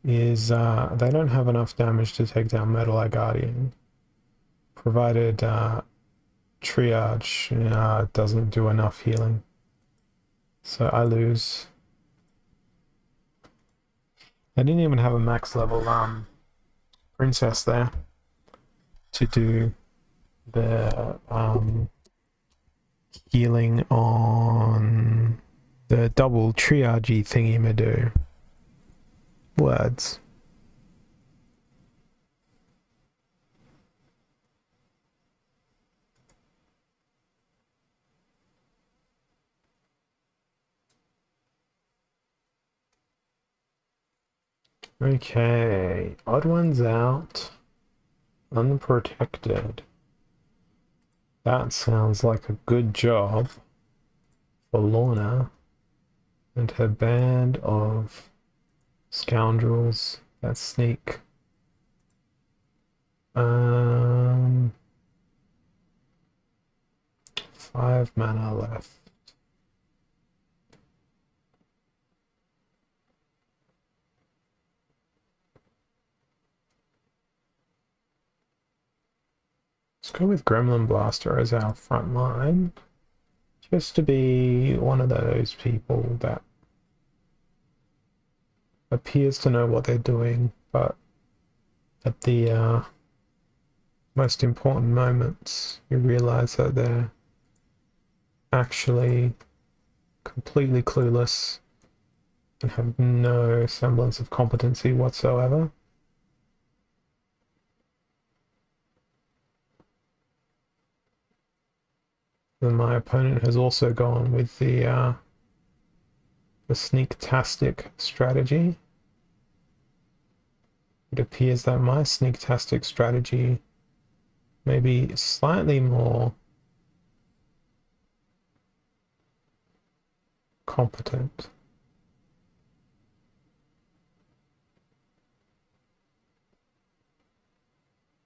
S1: is they don't have enough damage to take down Metal Eye Guardian, provided Triage doesn't do enough healing. So I lose. I didn't even have a max level princess there to do the healing on the double triage thingy-ma-do. Words. Okay, odd ones out. Unprotected. That sounds like a good job for Lorna and her band of scoundrels that sneak. 5 mana left. Let's go with Gremlin Blaster as our front line, just to be one of those people that appears to know what they're doing, but at the most important moments you realize that they're actually completely clueless and have no semblance of competency whatsoever. Then my opponent has also gone with the sneak-tastic strategy. It appears that my sneak-tastic strategy may be slightly more competent.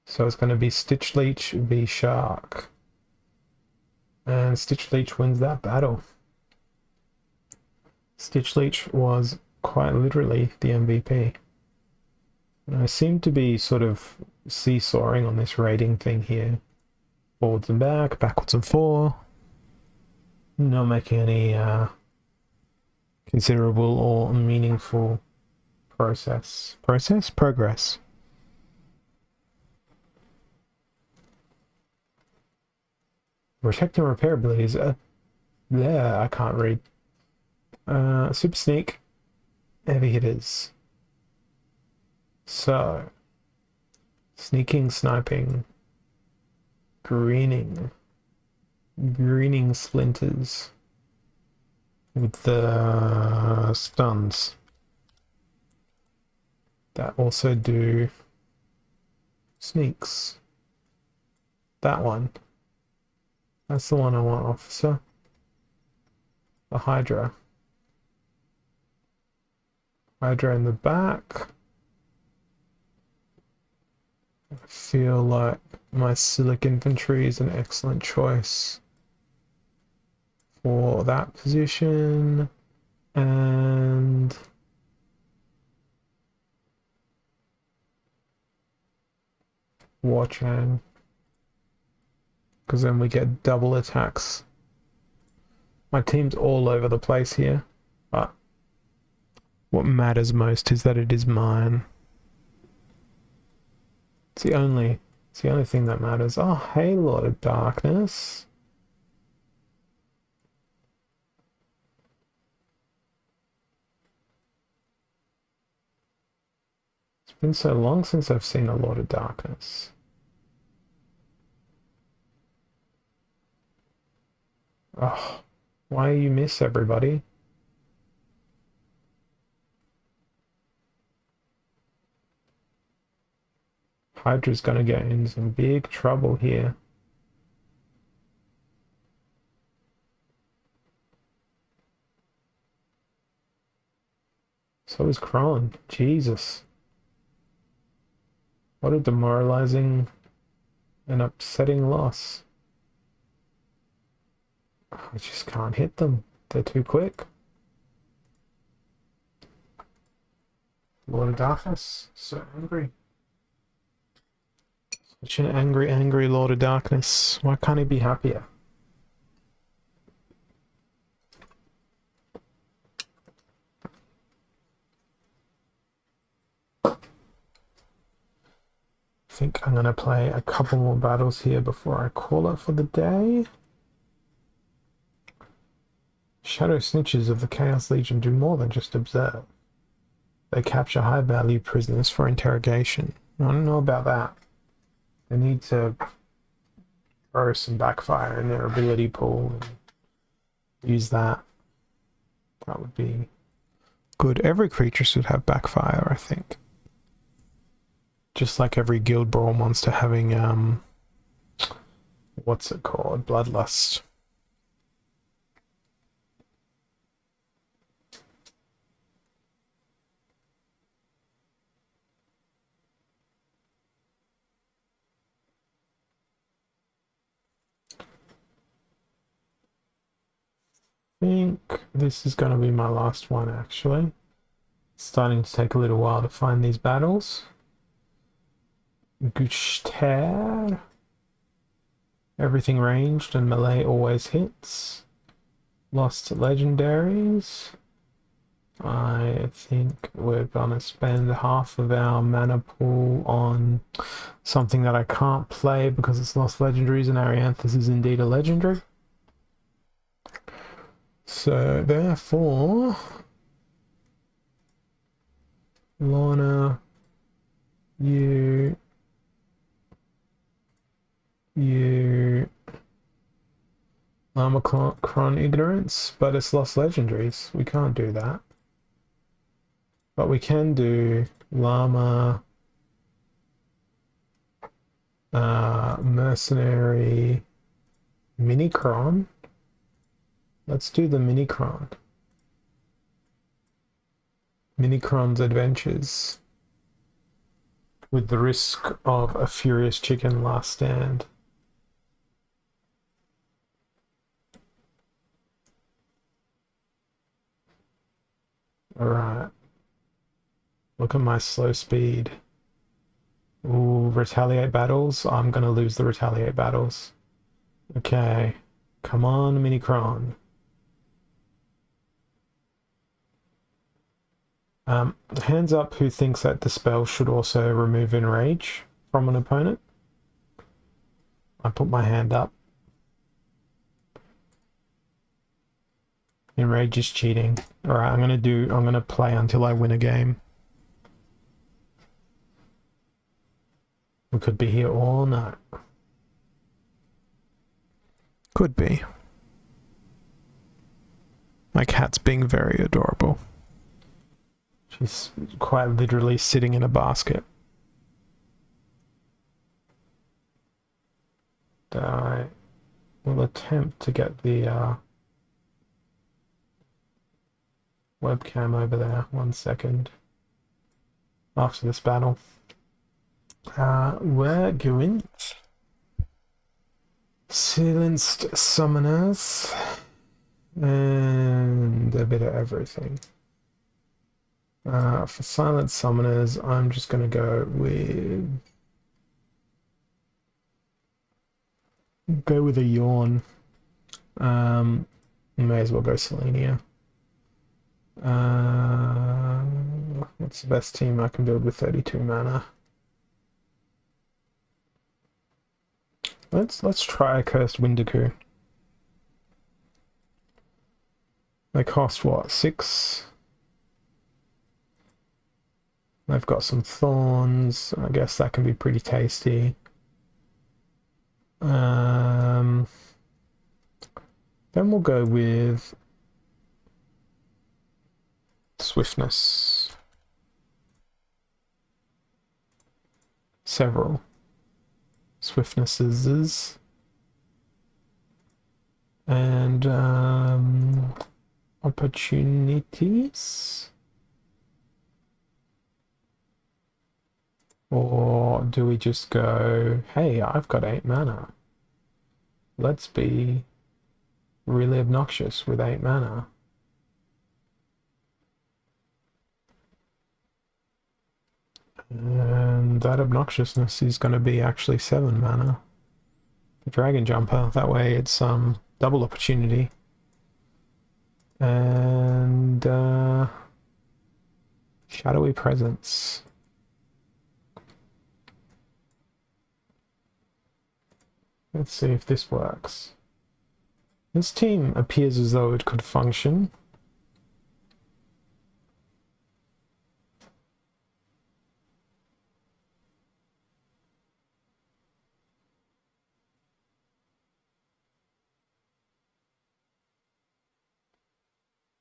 S1: So it's going to be Stitch Leech v Shark. And Stitch Leech wins that battle. Stitch Leech was quite literally the MVP. And I seem to be sort of seesawing on this rating thing here. Forwards and back, backwards and forth. Not making any considerable or meaningful progress. Protect and repair abilities. There, I can't read. Super Sneak, heavy hitters. So, sneaking, sniping, greening splinters with the stuns that also do sneaks. That one. That's the one I want, officer. The Hydra. Hydra in the back. I feel like my Silic Infantry is an excellent choice for that position. And War Chain. Because then we get double attacks. My team's all over the place here. But what matters most is that it is mine. It's the only thing that matters. Oh, hey, Lord of Darkness. It's been so long since I've seen a Lord of Darkness. Oh, why you miss everybody? Hydra's gonna get in some big trouble here. So is Kron. Jesus. What a demoralizing and upsetting loss. I just can't hit them. They're too quick. Lord of Darkness. So angry. Such an angry, angry Lord of Darkness. Why can't he be happier? I think I'm going to play a couple more battles here before I call it for the day. Shadow Snitches of the Chaos Legion do more than just observe. They capture high-value prisoners for interrogation. I don't know about that. They need to throw some backfire in their ability pool and use that. That would be good. Every creature should have backfire, I think. Just like every guild brawl monster having, what's it called? Bloodlust. I think this is going to be my last one, actually. It's starting to take a little while to find these battles. Gushter. Everything ranged and melee always hits. Lost legendaries. I think we're gonna spend half of our mana pool on something that I can't play because it's lost legendaries, and Arianthus is indeed a legendary. So therefore, Lorna, you, Lamacron Ignorance, but it's lost legendaries. We can't do that. But we can do Llama, Mercenary, Minicron. Let's do the Minicron. Minicron's Adventures. With the risk of a Furious Chicken Last Stand. Alright. Look at my slow speed. Ooh, retaliate battles. I'm gonna lose the retaliate battles. Okay. Come on, Minicron. Hands up who thinks that Dispel should also remove Enrage from an opponent. I put my hand up. Enrage is cheating. Alright, I'm gonna play until I win a game. We could be here all night. Could be. My cat's being very adorable. She's quite literally sitting in a basket. I will attempt to get the webcam over there. 1 second. After this battle. We're going Silenced Summoners and a bit of everything. For Silent Summoners, I'm just going to go with Go with a yawn. May as well go Selenia. What's the best team I can build with 32 mana? Let's try a Cursed Windiku. They cost what? 6? They've got some thorns. I guess that can be pretty tasty. Then we'll go with Swiftness. Several Swiftnesses. And opportunities? Or do we just go, hey, I've got 8 mana. Let's be really obnoxious with 8 mana. And that obnoxiousness is going to be actually 7 mana. The Dragon Jumper, that way it's double opportunity. And Shadowy Presence. Let's see if this works. This team appears as though it could function.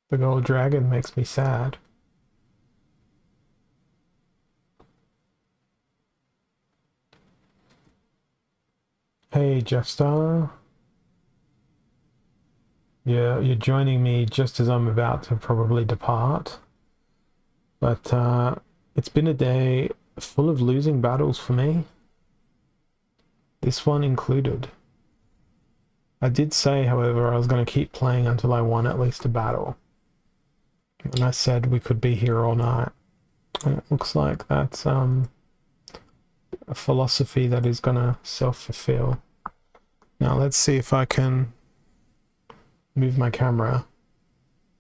S1: The gold dragon makes me sad. Hey, Jeff Star. Yeah, you're joining me just as I'm about to probably depart. But it's been a day full of losing battles for me. This one included. I did say, however, I was going to keep playing until I won at least a battle. And I said we could be here all night. And it looks like that's a philosophy that is going to self-fulfill. Now let's see if I can move my camera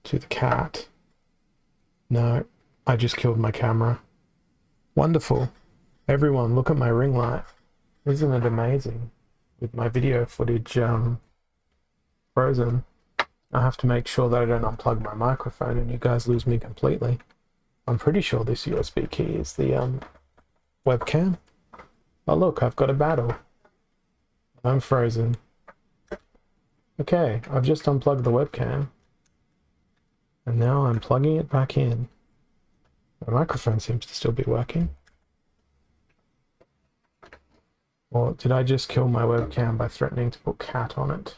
S1: to the cat. No, I just killed my camera. Wonderful. Everyone, look at my ring light. Isn't it amazing? With my video footage frozen. I have to make sure that I don't unplug my microphone and you guys lose me completely. I'm pretty sure this USB key is the webcam. Oh look, I've got a battle. I'm frozen. Okay, I've just unplugged the webcam. And now I'm plugging it back in. My microphone seems to still be working. Or did I just kill my webcam by threatening to put cat on it?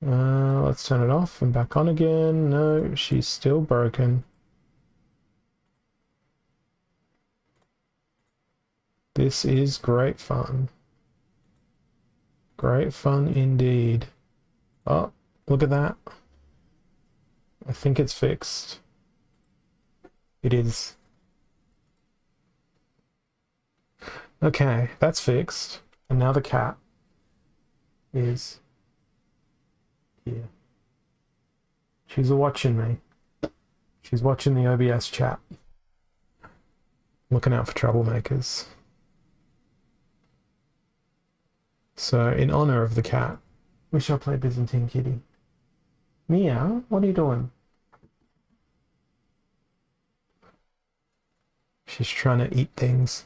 S1: Let's turn it off and back on again. No, she's still broken. This is great fun. Great fun indeed. Oh, look at that. I think it's fixed. It is. Okay, that's fixed. And now the cat is here. She's watching me. She's watching the OBS chat. Looking out for troublemakers. So, in honor of the cat, we shall play Byzantine Kitty. Meow, what are you doing? She's trying to eat things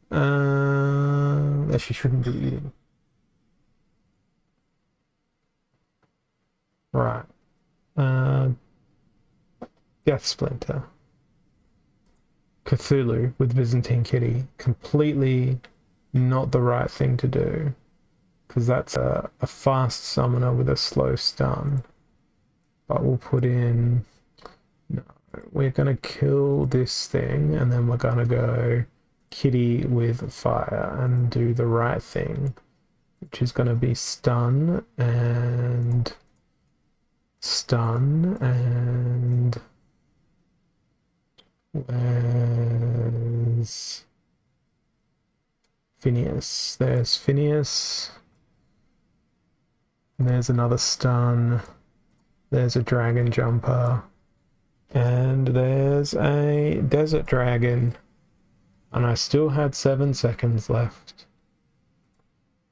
S1: that she shouldn't be eating. Right. Death Splinter. Cthulhu with Byzantine Kitty. Completely not the right thing to do. Because that's a fast summoner with a slow stun. But we'll put in... No, we're going to kill this thing, and then we're going to go Kitty with fire and do the right thing, which is going to be stun and... Stun and... Where's... Phineas. There's Phineas. There's another stun. There's a dragon jumper. And there's a desert dragon. And I still had 7 seconds left.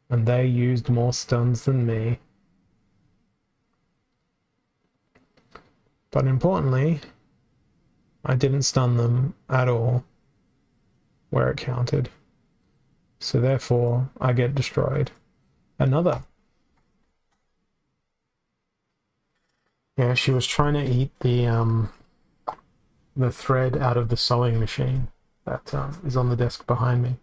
S1: And they used more stuns than me. But importantly, I didn't stun them at all where it counted. So therefore, I get destroyed. Another. Yeah, she was trying to eat the thread out of the sewing machine that is on the desk behind me.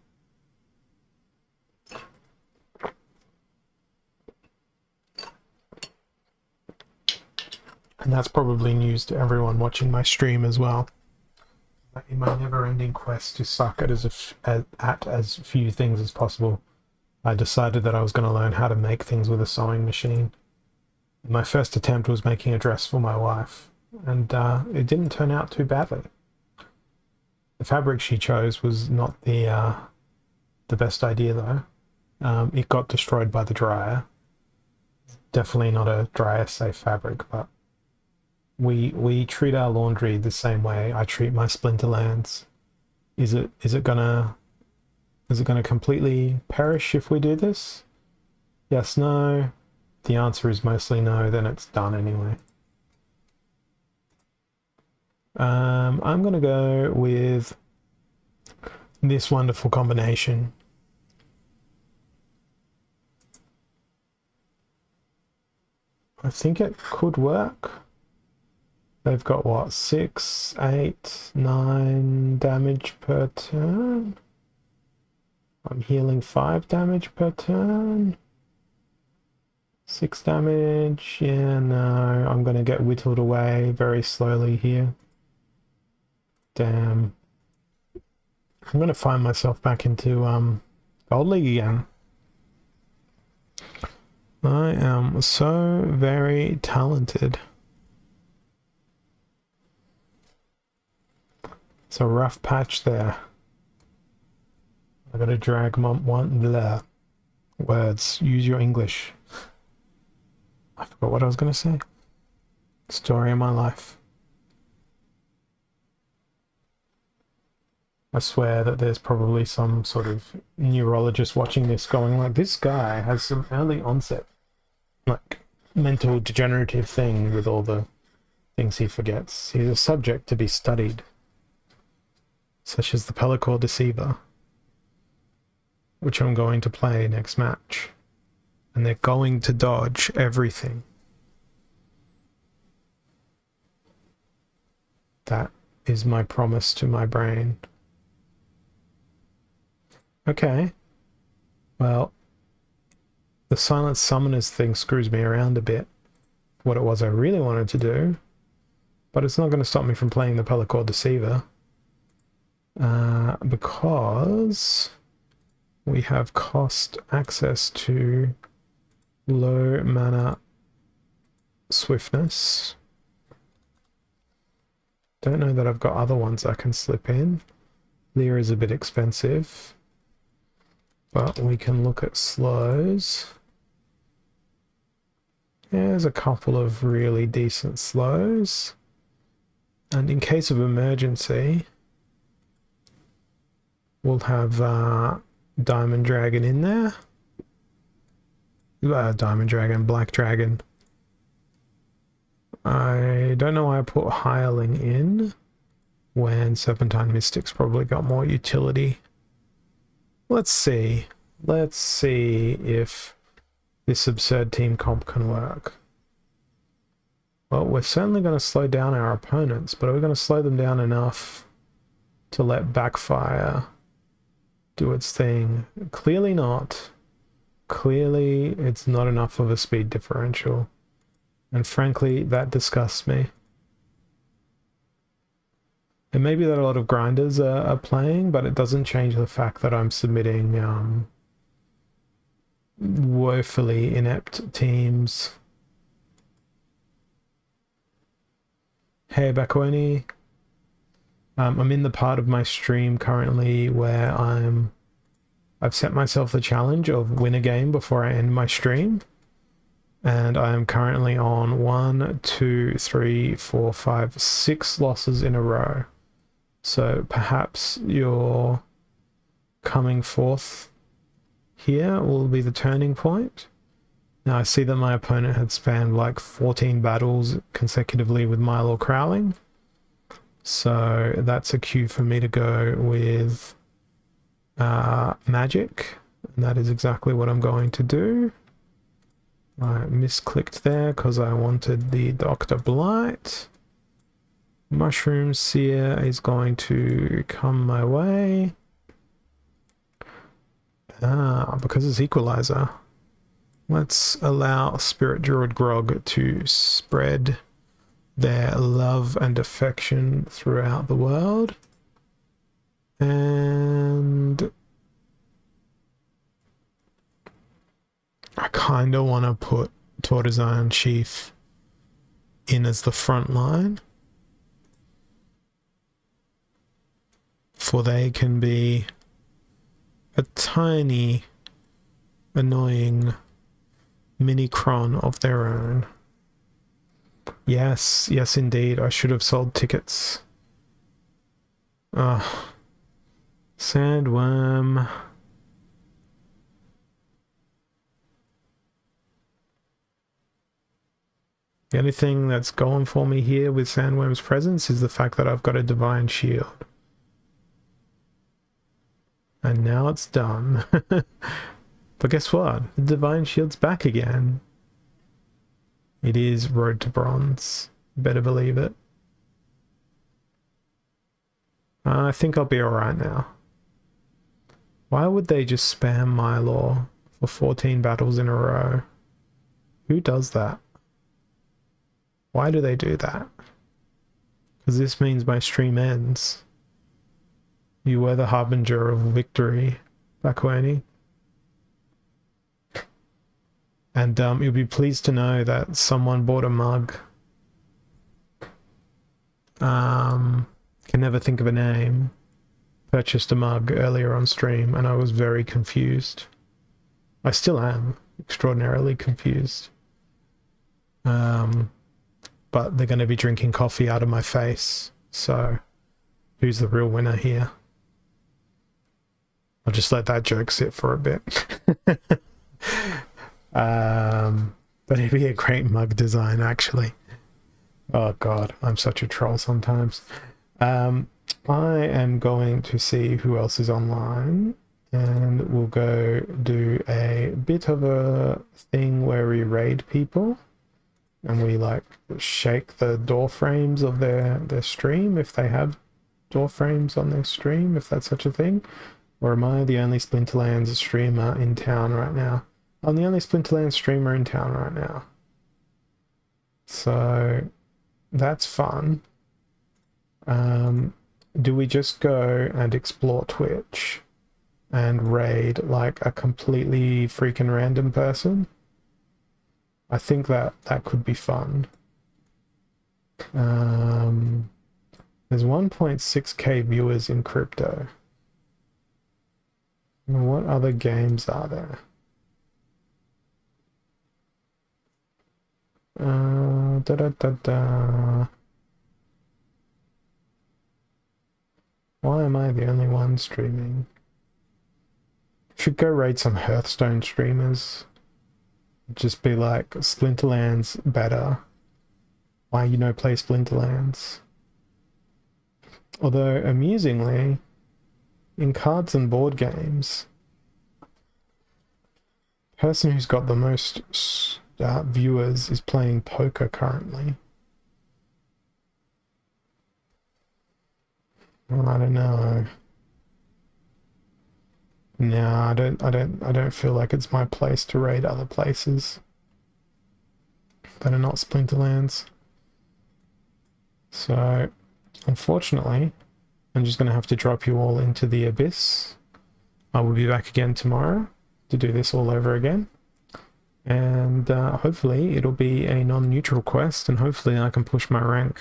S1: And that's probably news to everyone watching my stream as well. In my never-ending quest to suck at as few things as possible, I decided that I was going to learn how to make things with a sewing machine. My first attempt was making a dress for my wife, and it didn't turn out too badly. The fabric she chose was not the best idea, though. It got destroyed by the dryer. Definitely not a dryer-safe fabric, but we treat our laundry the same way I treat my Splinterlands. Is it gonna completely perish if we do this? Yes, no. The answer is mostly no, then it's done anyway. I'm gonna go with this wonderful combination. I think it could work. They've got what, 6, 8, 9 damage per turn? I'm healing 5 damage per turn. 6 damage, yeah, no, I'm gonna get whittled away very slowly here. Damn. I'm gonna find myself back into Gold League again. I am so very talented. It's a rough patch there. I gotta drag words. Use your English. I forgot what I was gonna say. Story of my life. I swear that there's probably some sort of neurologist watching this going like, this guy has some early onset, like, mental degenerative thing with all the things he forgets. He's a subject to be studied. Such as the Pellicore Deceiver, which I'm going to play next match. And they're going to dodge everything. That is my promise to my brain. Okay. Well, the Silent Summoners thing screws me around a bit. What it was I really wanted to do. But it's not going to stop me from playing the Pellicore Deceiver. Because we have cost access to low mana swiftness. Don't know that I've got other ones I can slip in. Lear is a bit expensive, but we can look at slows. There's a couple of really decent slows, and in case of emergency we'll have Diamond Dragon in there. Diamond Dragon, Black Dragon. I don't know why I put Hireling in when Serpentine Mystic's probably got more utility. Let's see. Let's see if this absurd team comp can work. Well, we're certainly going to slow down our opponents, but are we going to slow them down enough to let Backfire do its thing? Clearly not. Clearly it's not enough of a speed differential. And frankly, that disgusts me. It may be that a lot of grinders are playing, but it doesn't change the fact that I'm submitting woefully inept teams. Hey, Bakoni. I'm in the part of my stream currently where I'm I've set myself the challenge of win a game before I end my stream. And I am currently on 1, 2, 3, 4, 5, 6 losses in a row. So perhaps your coming forth here will be the turning point. Now I see that my opponent had spammed like 14 battles consecutively with Milo Crowling. So that's a cue for me to go with magic. And that is exactly what I'm going to do. I misclicked there because I wanted the Dr. Blight. Mushroom Seer is going to come my way. Because it's Equalizer. Let's allow Spirit Druid Grog to spread their love and affection throughout the world. And I kind of want to put Tortoise Iron Chief in as the front line, for they can be a tiny, annoying mini-cron of their own. Yes, yes indeed, I should have sold tickets. Sandworm. The only thing that's going for me here with Sandworm's presence is the fact that I've got a Divine Shield. And now it's done. But guess what? The Divine Shield's back again. It is Road to Bronze. Better believe it. I think I'll be alright now. Why would they just spam Mylor for 14 battles in a row? Who does that? Why do they do that? Because this means my stream ends. You were the harbinger of victory, Bakweni. And you'll be pleased to know that someone bought a mug. Can never think of a name. Purchased a mug earlier on stream and I was very confused. I still am extraordinarily confused. But they're going to be drinking coffee out of my face. So who's the real winner here? I'll just let that joke sit for a bit. But it'd be a great mug design, actually. Oh god, I'm such a troll sometimes. I am going to see who else is online, and we'll go do a bit of a thing where we raid people, and we like shake the door frames of their stream, if they have door frames on their stream, if that's such a thing. Or am I the only Splinterlands streamer in town right now? I'm the only Splinterlands streamer in town right now. So that's fun. Do we just go and explore Twitch and raid like a completely freaking random person? I think that could be fun. There's 1.6k viewers in crypto. What other games are there? Why am I the only one streaming? Should go raid some Hearthstone streamers. Just be like, Splinterlands better. Why you no play Splinterlands? Although, amusingly, in cards and board games, the person who's got the most viewers is playing poker currently. Well, I don't know. No, I don't feel like it's my place to raid other places that are not Splinterlands. So, unfortunately, I'm just going to have to drop you all into the abyss. I will be back again tomorrow to do this all over again. And hopefully it'll be a non-neutral quest, and hopefully I can push my rank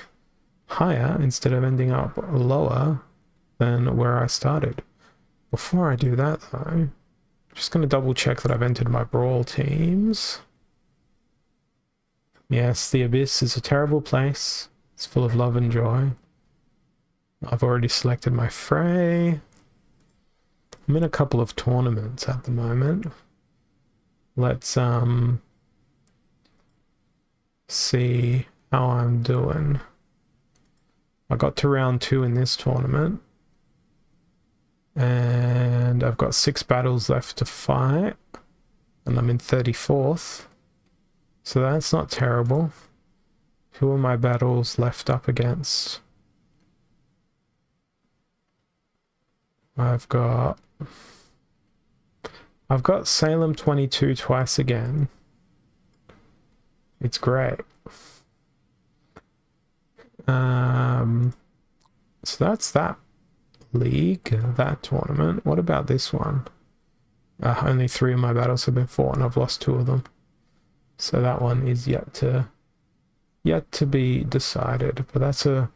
S1: higher instead of ending up lower than where I started. Before I do that though, Just going to double check that I've entered my Brawl teams. Yes, the Abyss is a terrible place. It's full of love and joy. I've already selected my fray. I'm in a couple of tournaments at the moment. Let's see how I'm doing. I got to round 2 in this tournament. And I've got 6 battles left to fight. And I'm in 34th. So that's not terrible. Who are my battles left up against? I've got Salem 22 twice again. It's great. So that's that league, that tournament. What about this one? Only 3 of my battles have been fought and I've lost 2 of them. So that one is yet to be decided. But that's a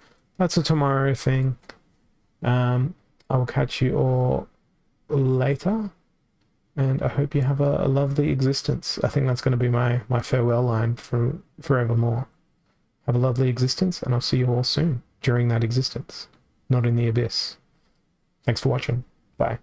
S1: tomorrow thing. I will catch you all later. And I hope you have a lovely existence. I think that's going to be my farewell line for forevermore. Have a lovely existence, and I'll see you all soon during that existence. Not in the abyss. Thanks for watching. Bye.